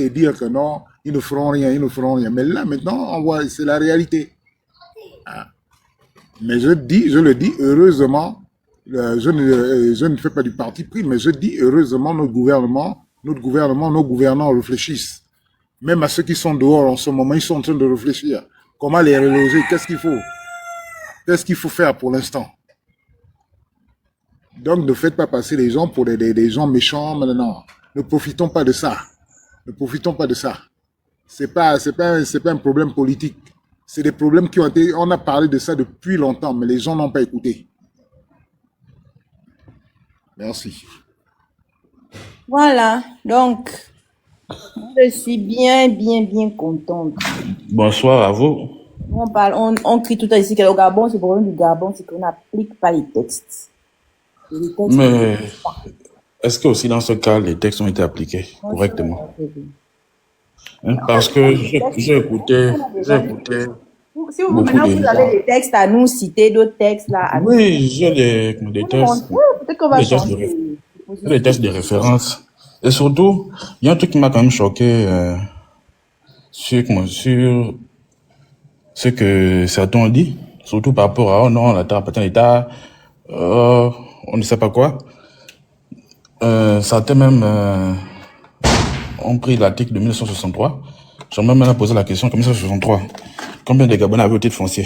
et dire que non, ils ne feront rien, ils ne feront rien. Mais là, maintenant, on voit, c'est la réalité. Ah. Mais je le dis, heureusement, je ne fais pas du parti pris, mais je dis heureusement, nos gouvernants réfléchissent. Même à ceux qui sont dehors en ce moment, ils sont en train de réfléchir. Comment les reloger? Qu'est-ce qu'il faut faire pour l'instant? Donc, ne faites pas passer les gens pour des gens méchants maintenant. Ne profitons pas de ça. Ne profitons pas de ça. C'est pas un problème politique. C'est des problèmes qui ont été, on a parlé de ça depuis longtemps, mais les gens n'ont pas écouté. Merci. Voilà, donc, je suis bien contente. Bonsoir à vous. On crie tout à l'heure ici qu'au Gabon, c'est le problème du Gabon, c'est qu'on n'applique pas les textes. Mais est-ce que aussi dans ce cas, les textes ont été appliqués correctement? Parce que j'ai écouté si vous maintenant vous avez des textes à nous citer, d'autres textes là. Oui, j'ai des textes. Peut-être qu'on va changer. Des textes de référence. Et surtout, il y a un truc qui m'a quand même choqué sur ce que certains ont dit, surtout par rapport à oh non, la terre appartient à l'État, on ne sait pas quoi. Certains même ont pris l'article de 1963. J'aimerais même poser la question, comme 1963, combien de Gabonais avaient au titre foncier?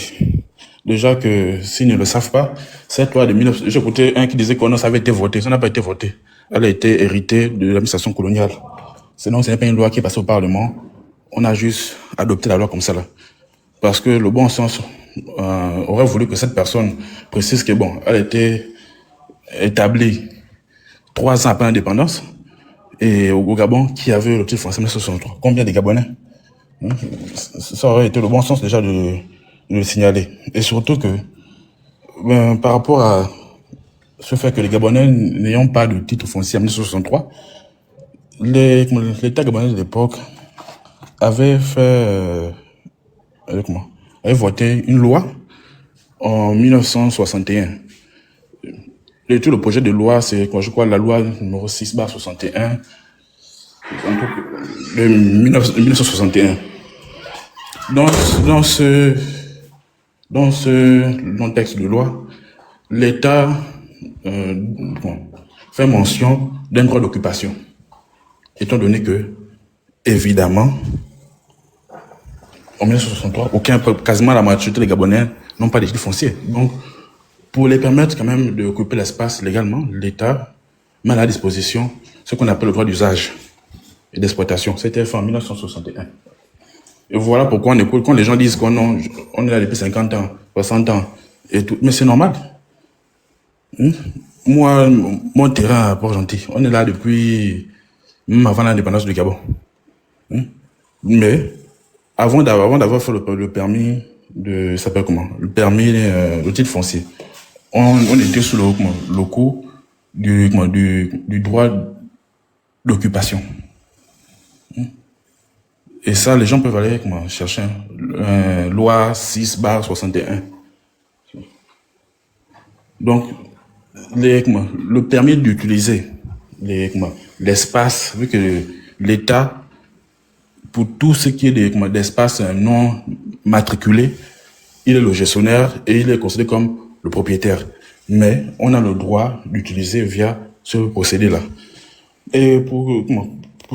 Déjà que s'ils ne le savent pas, cette loi de 19... J'ai écouté un qui disait que non, ça avait été voté. Ça n'a pas été voté. Elle a été héritée de l'administration coloniale. Sinon, ce n'est pas une loi qui est passée au Parlement. On a juste adopté la loi comme ça là. Parce que le bon sens aurait voulu que cette personne précise que bon, elle a été établie 3 ans après l'indépendance et au Gabon qui avait le titre foncier en 1963. Combien de Gabonais? Ça aurait été le bon sens déjà de le signaler. Et surtout que par rapport à ce fait que les Gabonais n'ayant pas de titre foncier en 1963, l'État gabonais de l'époque avait avait voté une loi en 1961. Et tout le projet de loi, c'est, je crois, la loi numéro 6/61 de 1961. Dans ce long texte de loi, l'État fait mention d'un droit d'occupation, étant donné que, évidemment, en 1963, quasiment la majorité des Gabonais n'ont pas de titre foncier. Donc, pour les permettre quand même d'occuper l'espace légalement, l'État met à la disposition ce qu'on appelle le droit d'usage et d'exploitation. C'était fait en 1961. Et voilà pourquoi on écoute quand les gens disent qu'on est là depuis 50 ans, 60 ans, et tout. Mais c'est normal. Moi, mon terrain à Port-Gentil, on est là depuis même avant l'indépendance du Gabon. Mais avant d'avoir fait le permis de, ça s'appelle comment? Le permis, le titre foncier. On était sous le coup du droit d'occupation. Et ça, les gens peuvent aller chercher loi 6/61. Donc, le permis d'utiliser l'espace, vu que l'État, pour tout ce qui est d'espace non matriculé, il est le gestionnaire et il est considéré comme le propriétaire. Mais on a le droit d'utiliser via ce procédé-là. Et pour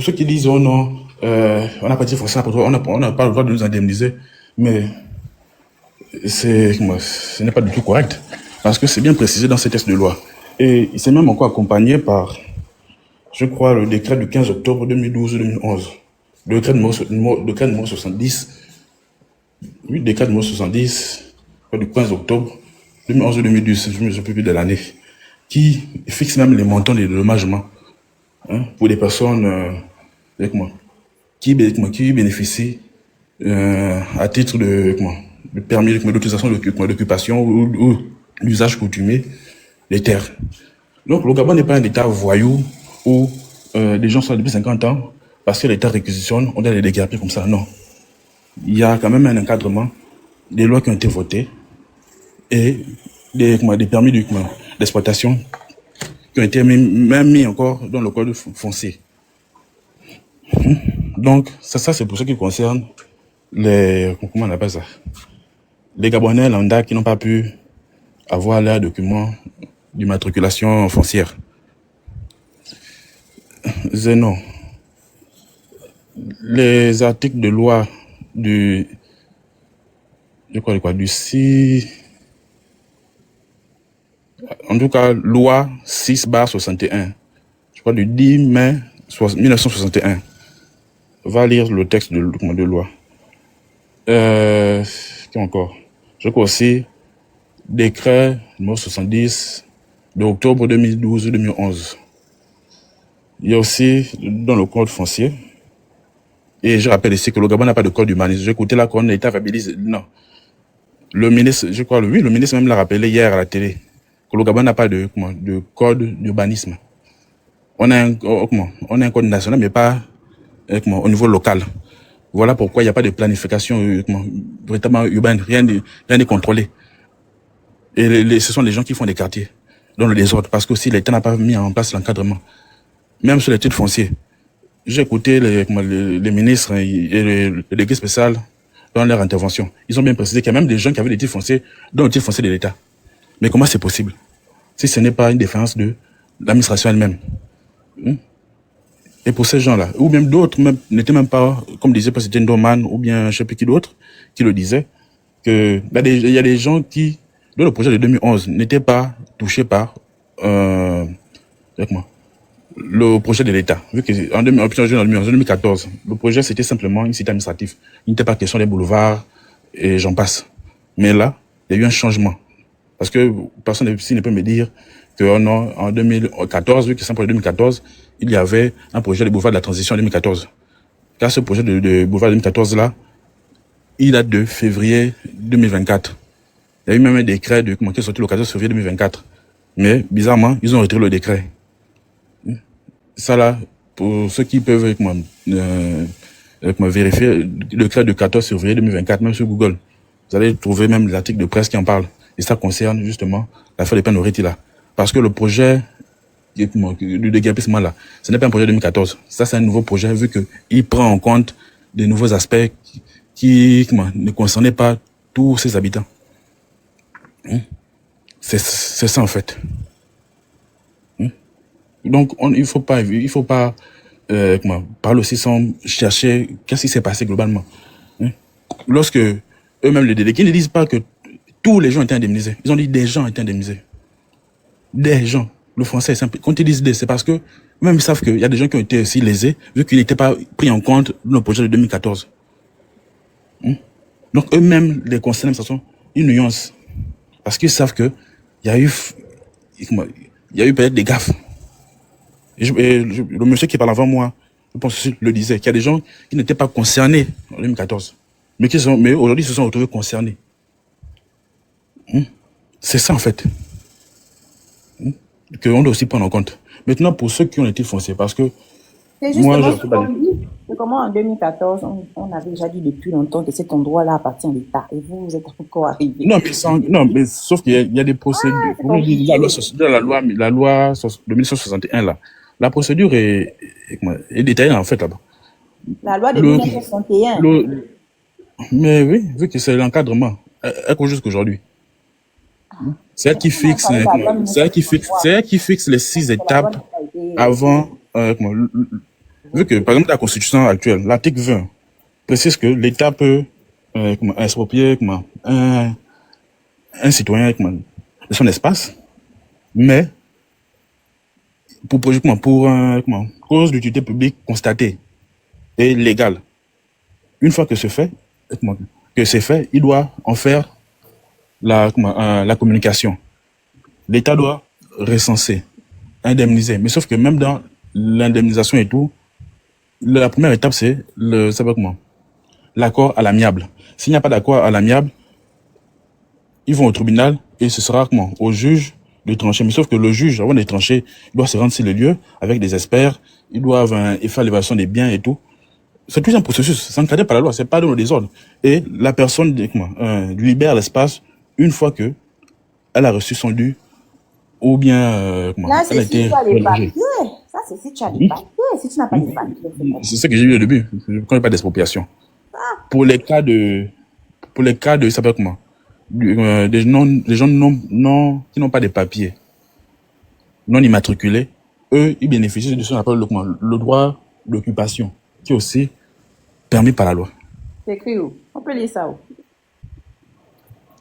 ceux qui disent, oh non, on n'a pas dit forcément, on n'a pas le droit de nous indemniser, mais ce n'est pas du tout correct. Parce que c'est bien précisé dans ces textes de loi. Et il s'est même encore accompagné par, je crois, le décret du 15 octobre 2012-2011. Le décret numéro 70. Oui, décret numéro 70, du 15 octobre 2011-2012, je me souviens plus de l'année, qui fixe même les montants des dédommagements pour des personnes qui bénéficient à titre de permis d'autorisation d'occupation ou d'usage coutumier des terres. Donc le Gabon n'est pas un État voyou où des gens sont là depuis 50 ans parce que l'État réquisitionne, on doit les déguerpir comme ça. Non. Il y a quand même un encadrement des lois qui ont été votées et des permis d'exploitation qui ont été même mis encore dans le code foncier. Donc, ça c'est pour ce qui concerne comment on appelle ça? Les Gabonais lambda qui n'ont pas pu avoir leurs documents d'immatriculation foncière. Zeno, les articles de loi du 6, en tout cas, loi 6/61, je crois du 10 mai 1961. Va lire le texte de loi. Qui encore? Je crois aussi décret numéro 70 de octobre 2012-2011. Il y a aussi dans le code foncier, et je rappelle ici que le Gabon n'a pas de code humaniste. J'ai écouté là qu'on l'État viabilise. Non. Le ministre, je crois, oui, le ministre même l'a rappelé hier à la télé, que le Gabon n'a pas de code d'urbanisme. On a un code national, mais pas au niveau local. Voilà pourquoi il n'y a pas de planification véritablement urbaine, rien n'est contrôlé. Et ce sont les gens qui font des quartiers dans le désordre, parce que aussi l'État n'a pas mis en place l'encadrement. Même sur les titres fonciers. J'ai écouté les ministres et le délégué spécial dans leur intervention. Ils ont bien précisé qu'il y a même des gens qui avaient des titres fonciers dans le titre foncier de l'État. Mais comment c'est possible si ce n'est pas une défense de l'administration elle-même? Et pour ces gens-là, ou même d'autres, n'étaient même pas, comme disait c'était Ndoman, ou bien je ne sais plus qui d'autre, qui le disait, que il y a des gens qui, dans le projet de 2011, n'étaient pas touchés par le projet de l'État. Vu que en 2014, le projet c'était simplement une cité administrative. Il n'était pas question des boulevards et j'en passe. Mais là, il y a eu un changement. Parce que personne ici ne peut me dire que en 2014, vu que c'est un projet de 2014, il y avait un projet de boulevard de la transition en 2014. Car ce projet de boulevard de 2014 là, il date de février 2024. Il y a eu même un décret qui est sorti le 14 février 2024. Mais bizarrement, ils ont retiré le décret. Ça là, pour ceux qui peuvent vérifier le décret de 14 février 2024, même sur Google, vous allez trouver même l'article de presse qui en parle. Et ça concerne justement l'affaire des Panoriti là. Parce que le projet du déguerpissement là, ce n'est pas un projet de 2014. Ça, c'est un nouveau projet vu qu'il prend en compte des nouveaux aspects qui ne concernaient pas tous ses habitants. C'est ça en fait. Donc, il faut pas parler aussi sans chercher qu'est-ce qui s'est passé globalement. Lorsque eux-mêmes les délégués ne disent pas que tous les gens étaient indemnisés. Ils ont dit des gens étaient indemnisés. Des gens. Le français est simple. Quand ils disent des, c'est parce que même ils savent qu'il y a des gens qui ont été aussi lésés vu qu'ils n'étaient pas pris en compte dans le projet de 2014. Donc eux-mêmes les concernent de toute façon une nuance. Parce qu'ils savent que il y a eu peut-être des gaffes. Le monsieur qui parle avant moi, je pense aussi le disait, qu'il y a des gens qui n'étaient pas concernés en 2014, mais aujourd'hui se sont retrouvés concernés. C'est ça en fait qu'on doit aussi prendre en compte. Maintenant, pour ceux qui ont été foncés, parce que moi, comment en 2014, on avait déjà dit depuis longtemps que cet endroit-là appartient à l'État, et vous êtes encore arrivé. Non, mais sauf qu'il y a des procédures. La loi de 1961 là. La procédure est détaillée en fait là-bas. La loi de 1961. Mais oui, vu que c'est l'encadrement, elle court jusqu'aujourd'hui. C'est elle qui fixe, les 6 étapes avant. Vu que par exemple la Constitution actuelle, l'article 20 précise que l'État peut exproprier un citoyen de son espace, mais pour cause d'utilité publique constatée et légale. Une fois que c'est fait, il doit en faire la communication. L'État doit recenser, indemniser. Mais sauf que même dans l'indemnisation et tout, la première étape c'est l'accord à l'amiable. S'il n'y a pas d'accord à l'amiable, ils vont au tribunal et ce sera au juge de trancher. Mais sauf que le juge, avant de trancher, il doit se rendre sur les lieux avec des experts, ils doivent faire l'évaluation des biens et tout. C'est tout un processus, c'est encadré par la loi, c'est pas dans le désordre. Et la personne libère l'espace une fois que elle a reçu son dû ou bien Là, elle a c'est si été tu as les relogée. papiers. Ça, c'est si tu as les papiers. Si tu n'as pas les papiers, c'est comment? C'est ce que j'ai dit au début. Je ne connais pas d'expropriation. Pour les cas de, ça s'appelle comment? Des gens qui n'ont pas de papiers, non immatriculés, eux, ils bénéficient de ce qu'on appelle le droit d'occupation, qui est aussi permis par la loi. C'est écrit où? On peut lire ça où?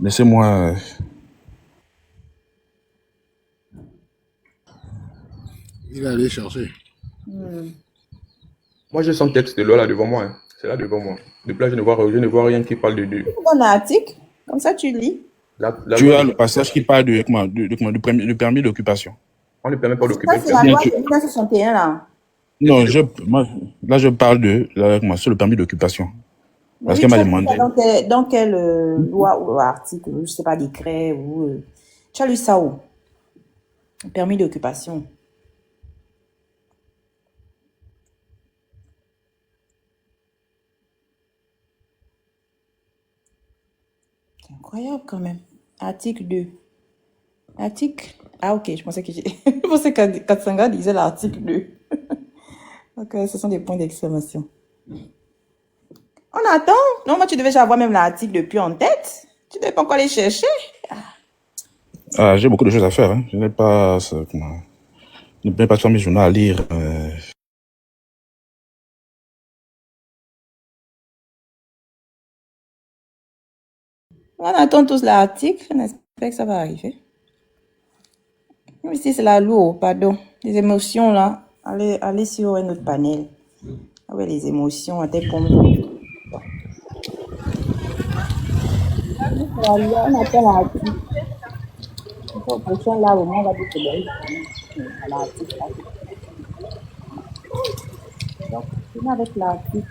Laissez-moi. Il est allé chercher. Moi, j'ai son texte de loi là devant moi. Hein. C'est là devant moi. Depuis là, je ne vois rien qui parle de. Bon article, comme ça tu lis. Tu as le passage qui parle du permis d'occupation. On ne permet pas Ça, d'occuper. c'est la loi de 1961 là. Non, là, je parle sur le permis d'occupation. Parce qu'elle m'a demandé. Dans quelle loi ou article, je ne sais pas, décret ou. Tu as lu ça où? Permis d'occupation. C'est incroyable quand même. Article 2. Article. Ah, ok, je pensais que Katsanga disait l'article 2. Ok, ce sont des points d'exclamation. On attend. Non, moi, tu devais avoir même l'article depuis en tête. Tu ne devais pas encore aller chercher. Ah, j'ai beaucoup de choses à faire. Hein. Je n'ai pas faire mes journaux à lire. On attend tous l'article. On espère que ça va arriver. Ici, c'est la lourde, pardon. Les émotions, là. Allez sur un autre panel. Ah ouais, les émotions, à tel point. On attend l'article. La prochaine, là, au moins, on va dire que c'est l'article. Donc, on avec l'article.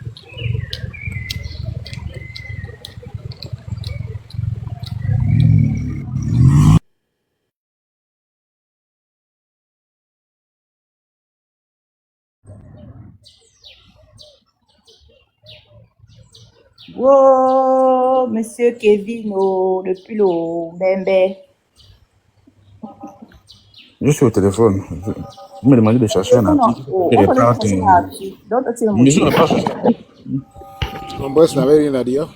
Oh, monsieur Kevin, oh, depuis le Bembe. Je suis au téléphone. Vous me demandez de chercher un article. Mais je ne vais pas chercher. Ton boss n'avait rien à dire.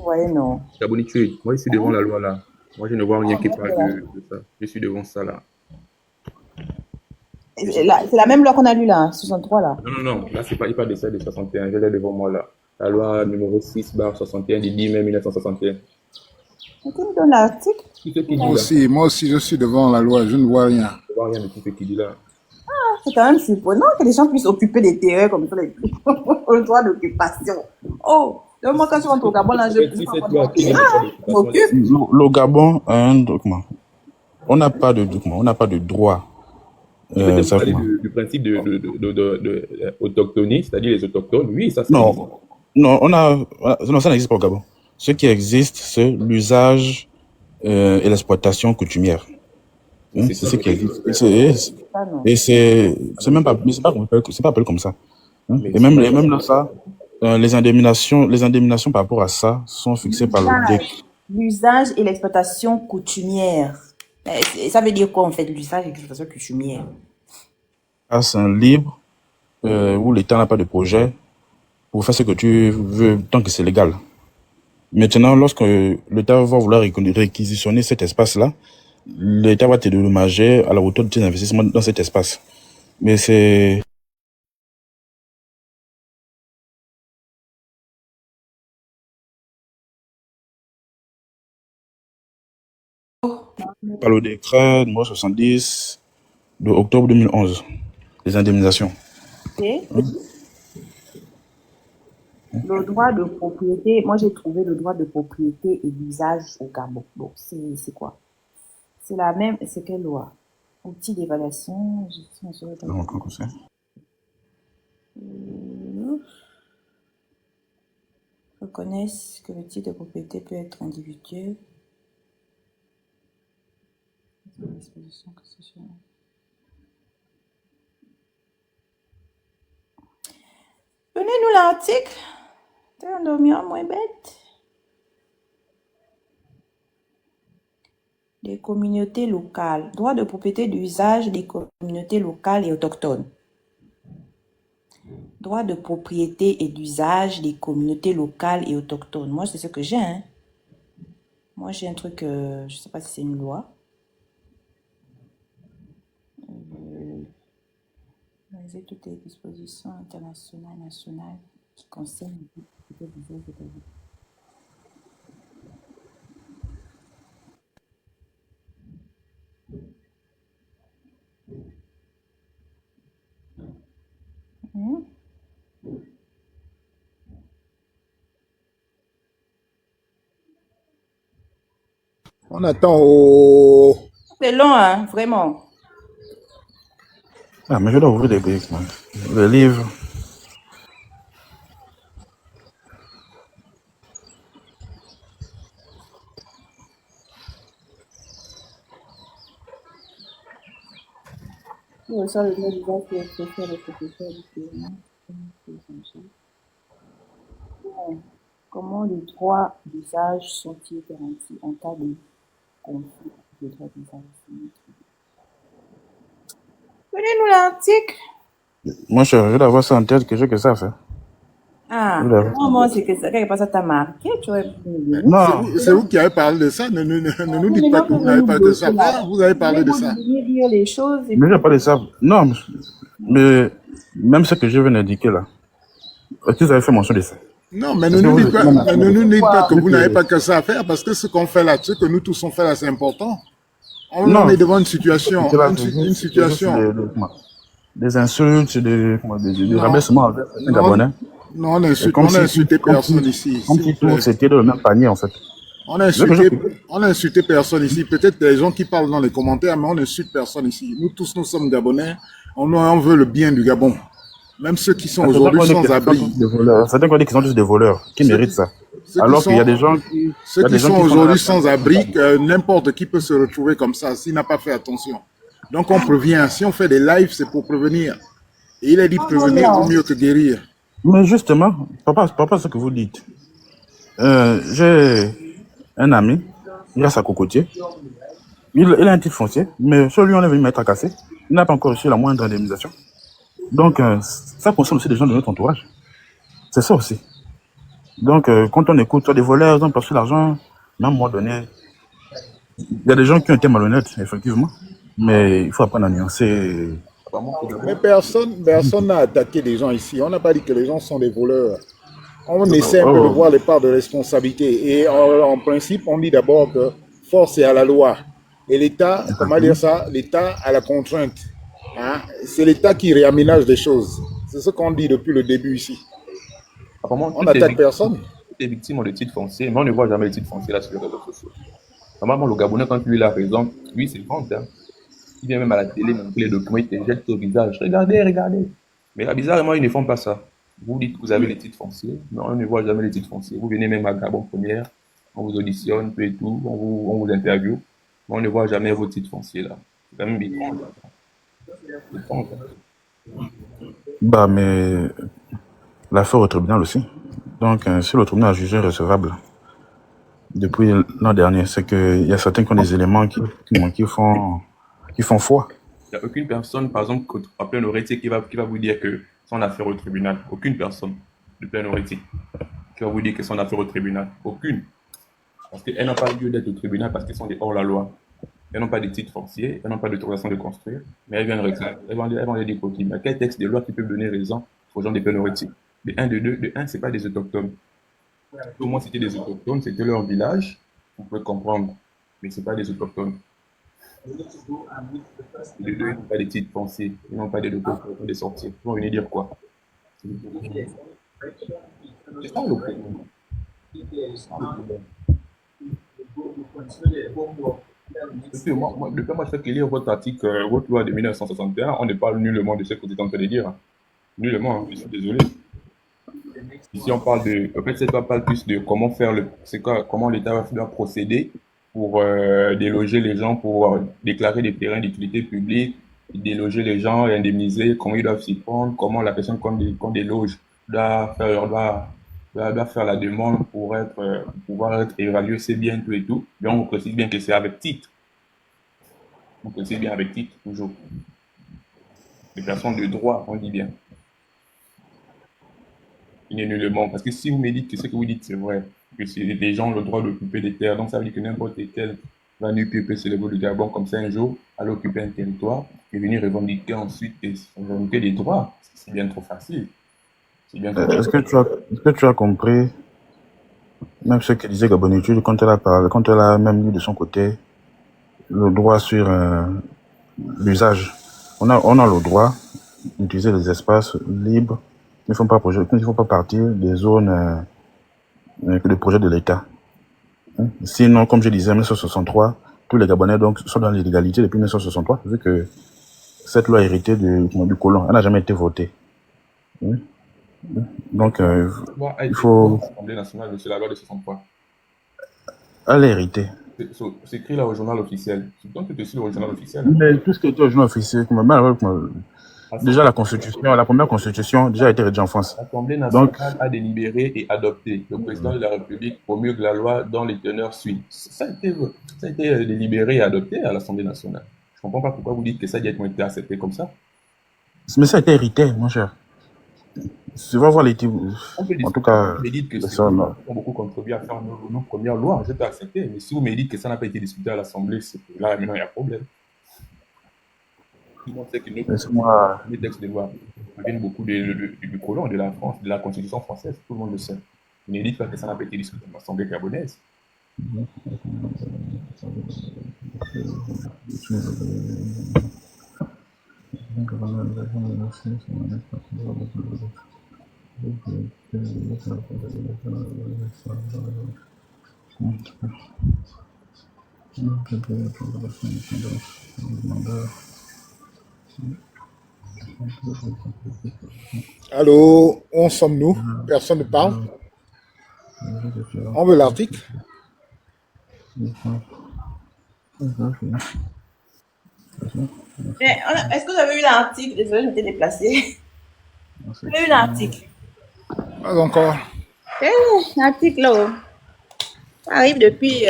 Ouais, non. T'abonitude. Moi, je suis devant la loi là. Moi, je ne vois rien qui parle de ça. Je suis devant ça là. C'est la même loi qu'on a lue là, 63 là. Non. Là, c'est pas, il parle de ça de 61. Je l'ai devant moi là. La loi numéro 6/61 du 10 mai 1961. Tu me donnes l'article? Moi aussi, je suis devant la loi. Je ne vois rien. Je ne vois rien de tout ce qu'il dit là. Ah, c'est quand même surprenant que les gens puissent occuper des terrains comme ça, le droit d'occupation. Oh, moi quand je rentre au Gabon, là, Le Gabon a un document. On n'a pas de document, on n'a pas de droit. Vous parlez du principe d'autochtonie, c'est-à-dire les autochtones. Oui, ça non, ça n'existe pas au Gabon. Ce qui existe, c'est l'usage et l'exploitation coutumière. C'est ce qui existe. Et c'est même pas, mais c'est pas appelé comme ça. Et même là, ça, les indemnisations par rapport à ça sont fixées par le DEC. L'usage et l'exploitation coutumière. Ça veut dire quoi en fait, l'usage et l'exploitation coutumière? C'est un libre où l'État n'a pas de projet pour faire ce que tu veux tant que c'est légal. Maintenant, lorsque l'État va vouloir réquisitionner cet espace-là, l'État va te dédommager à la hauteur de tes investissements dans cet espace. Mais c'est... Par le décret numéro 70 de octobre 2011, les indemnisations. Okay. Le droit de propriété, moi j'ai trouvé le droit de propriété et d'usage au Gabon. Bon, c'est quoi? C'est la même, c'est quelle loi? Outil d'évaluation, gestion sur le reconnaissent que le titre de propriété peut être individuel. Donnez-nous l'article. T'es endormi en moins bête. des communautés locales. Droit de propriété d'usage des communautés locales et autochtones. Droit de propriété et d'usage des communautés locales et autochtones. Moi, c'est ce que j'ai. Hein. Moi, j'ai un truc, je ne sais pas si c'est une loi. Réaliser toutes les dispositions internationales et nationales qui concernent les propriétés d'usage des communautés. On attend au... C'est long, hein, vraiment. Ah, mais je dois ouvrir des briques, man. Les livres. Comment les droits d'usage sont-ils garantis en cas de conflit de droits d'usage? Donnez-nous l'article. Moi, je dois avoir ça en tête, que j'ai que ça à faire. Ah, non, c'est que ça, quelque part ça t'a marqué, tu vois. Non. C'est vous qui avez parlé de ça. Ne nous dites pas que vous n'avez pas de ça. Vous avez parlé de ça. Lire les choses. Mais je n'ai pas de ça. Non, mais même ce que je viens d'indiquer là, est-ce que vous avez fait mention de ça? Non, mais ne nous dites pas que vous n'avez pas que ça à faire, parce que ce qu'on fait là, ce que nous tous on fait là, c'est important. On est devant une situation. Une situation. Des insultes, des rabaissements avec les Gabonais. Non, on n'a insulté personne ici. Comme si tout c'était dans le même panier en fait. On a insulté personne ici. Peut-être des gens qui parlent dans les commentaires, mais on n'insulte personne ici. Nous tous, nous sommes Gabonais. On veut le bien du Gabon. Même ceux qui sont aujourd'hui sans abri. Certains croient qu'ils sont tous des voleurs, qui méritent ça. Alors qu'il y a des gens qui... Ceux qui sont aujourd'hui sans abri, n'importe qui peut se retrouver comme ça s'il n'a pas fait attention. Donc on prévient. Si on fait des lives, c'est pour prévenir. Et il a dit prévenir vaut mieux que guérir. Mais justement, papa, ce que vous dites. J'ai un ami, il a sa cocotier. Il a un titre foncier, mais celui on est venu mettre à casser. Il n'a pas encore reçu la moindre indemnisation. Donc, ça concerne aussi des gens de notre entourage. C'est ça aussi. Donc, quand on écoute soit des voleurs, ils ont perçu l'argent, mais à un moment donné, il y a des gens qui ont été malhonnêtes, effectivement. Mais il faut apprendre à nuancer. Mais personne n'a attaqué les gens ici. On n'a pas dit que les gens sont des voleurs. On essaie un peu de voir les parts de responsabilité. Et en principe, on dit d'abord que force est à la loi. Et l'État, comment dire ça, l'État a la contrainte. Hein? C'est l'État qui réaménage des choses. C'est ce qu'on dit depuis le début ici. On n'attaque personne. Toutes les victimes ont des titres fonciers, mais on ne voit jamais les titres fonciers là sur les réseaux sociaux. Normalement, le Gabonais, quand lui il a raison, lui c'est vente. Hein. Il vient même à la télé, montrer les documents, il te jette au visage. Regardez. Mais là, bizarrement, ils ne font pas ça. Vous dites que vous avez les titres fonciers, mais on ne voit jamais les titres fonciers. Vous venez même à Gabon Première, on vous auditionne, tout et tout, on vous interviewe, mais on ne voit jamais vos titres fonciers là. C'est quand même bizarre. Bah, mais l'affaire au tribunal aussi. Donc, si le tribunal a jugé recevable depuis l'an dernier, c'est qu'il y a certains qui ont des éléments qui font foi. Il n'y a aucune personne, par exemple, à plein oreille, qui va vous dire que son affaire au tribunal. Aucune personne de plein oreille qui va vous dire que son affaire au tribunal. Aucune. Parce qu'elles n'ont pas lieu d'être au tribunal parce qu'elles sont hors la loi. Elles n'ont pas de titre foncier, elles n'ont pas d'autorisation de construire, mais elles viennent réclamer. Elles vont dire côtés. Mais quel texte de loi qui peut donner raison aux gens des pénorités? De 1, de 2, de 1, ce n'est pas des autochtones. Au moins, c'était des autochtones, c'était leur village, vous pouvez comprendre. Mais ce n'est pas des autochtones. De 2, ils n'ont pas de titres fonciers, ils n'ont pas de documents pour les sortir. Ils vont venir dire quoi? C'est ça le problème. Depuis moi, je fais que lire votre article, votre loi de 1961, on ne parle nullement de ce que vous êtes en train de dire. Nullement, je suis désolé. Ici, on parle de. En fait, cette loi parle plus de comment faire comment l'État doit procéder pour déloger les gens, pour déclarer des terrains d'utilité publique, déloger les gens, indemniser, comment ils doivent s'y prendre, comment la personne qu'on déloge doit faire la demande pour pouvoir être évalué, c'est bien tout et tout. Mais on précise bien que c'est avec titre. Donc, c'est bien avec titre, toujours. Les personnes de droit, on dit bien. Nullement. Parce que si vous me dites que ce que vous dites, c'est vrai, que les gens ont le droit d'occuper des terres, donc ça veut dire que n'importe quel Vanupier peut se lever du Gabon comme ça un jour, aller occuper un territoire et venir revendiquer ensuite revendiquer des droits. C'est bien trop facile. Est-ce que tu as compris, même ce que disait Gabonutu, quand elle a parlé, quand elle a même mis de son côté le droit sur l'usage. On a le droit d'utiliser les espaces libres. Il ne faut pas partir des zones que des projets de l'État. Sinon, comme je disais, en 1963, tous les Gabonais donc, sont dans l'illégalité depuis 1963, vu que cette loi héritée du colon, elle n'a jamais été votée. Donc, il faut... L'Assemblée nationale, c'est la loi de 63. Elle est héritée. C'est écrit là au journal officiel. Donc, tu es sur le journal officiel. Mais tout ce qui était au journal officiel, déjà la première constitution, déjà a été rédigée en France. L'Assemblée nationale a délibéré et adopté. Le président de la République promeut que la loi dont les teneurs suivent. Ça a été délibéré et adopté à l'Assemblée nationale. Je ne comprends pas pourquoi vous dites que ça a été accepté comme ça. Mais ça a été hérité, mon cher. Tu vas voir les types. En tout cas, vous me dites que ça ont beaucoup contribué à faire nos premières lois. Je peux accepter. Mais si vous me dites que ça n'a pas été discuté à l'Assemblée, c'est que là, maintenant, il y a problème. Tout le monde sait que les textes de loi viennent beaucoup du colon, de la France, de la Constitution française. Tout le monde le sait. Vous ne dites pas que ça n'a pas été discuté à l'Assemblée gabonaise. Allô, où en sommes-nous? Personne ne parle. On veut l'article. Est-ce que vous avez eu l'article? Désolé, je m'étais déplacée. Vous avez eu l'article? Pas encore. L'article là. Ça arrive depuis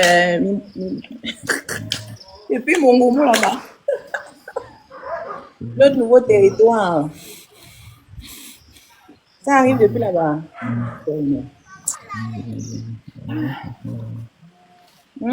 depuis mon moment là-bas. Notre nouveau territoire. Ça arrive depuis là-bas.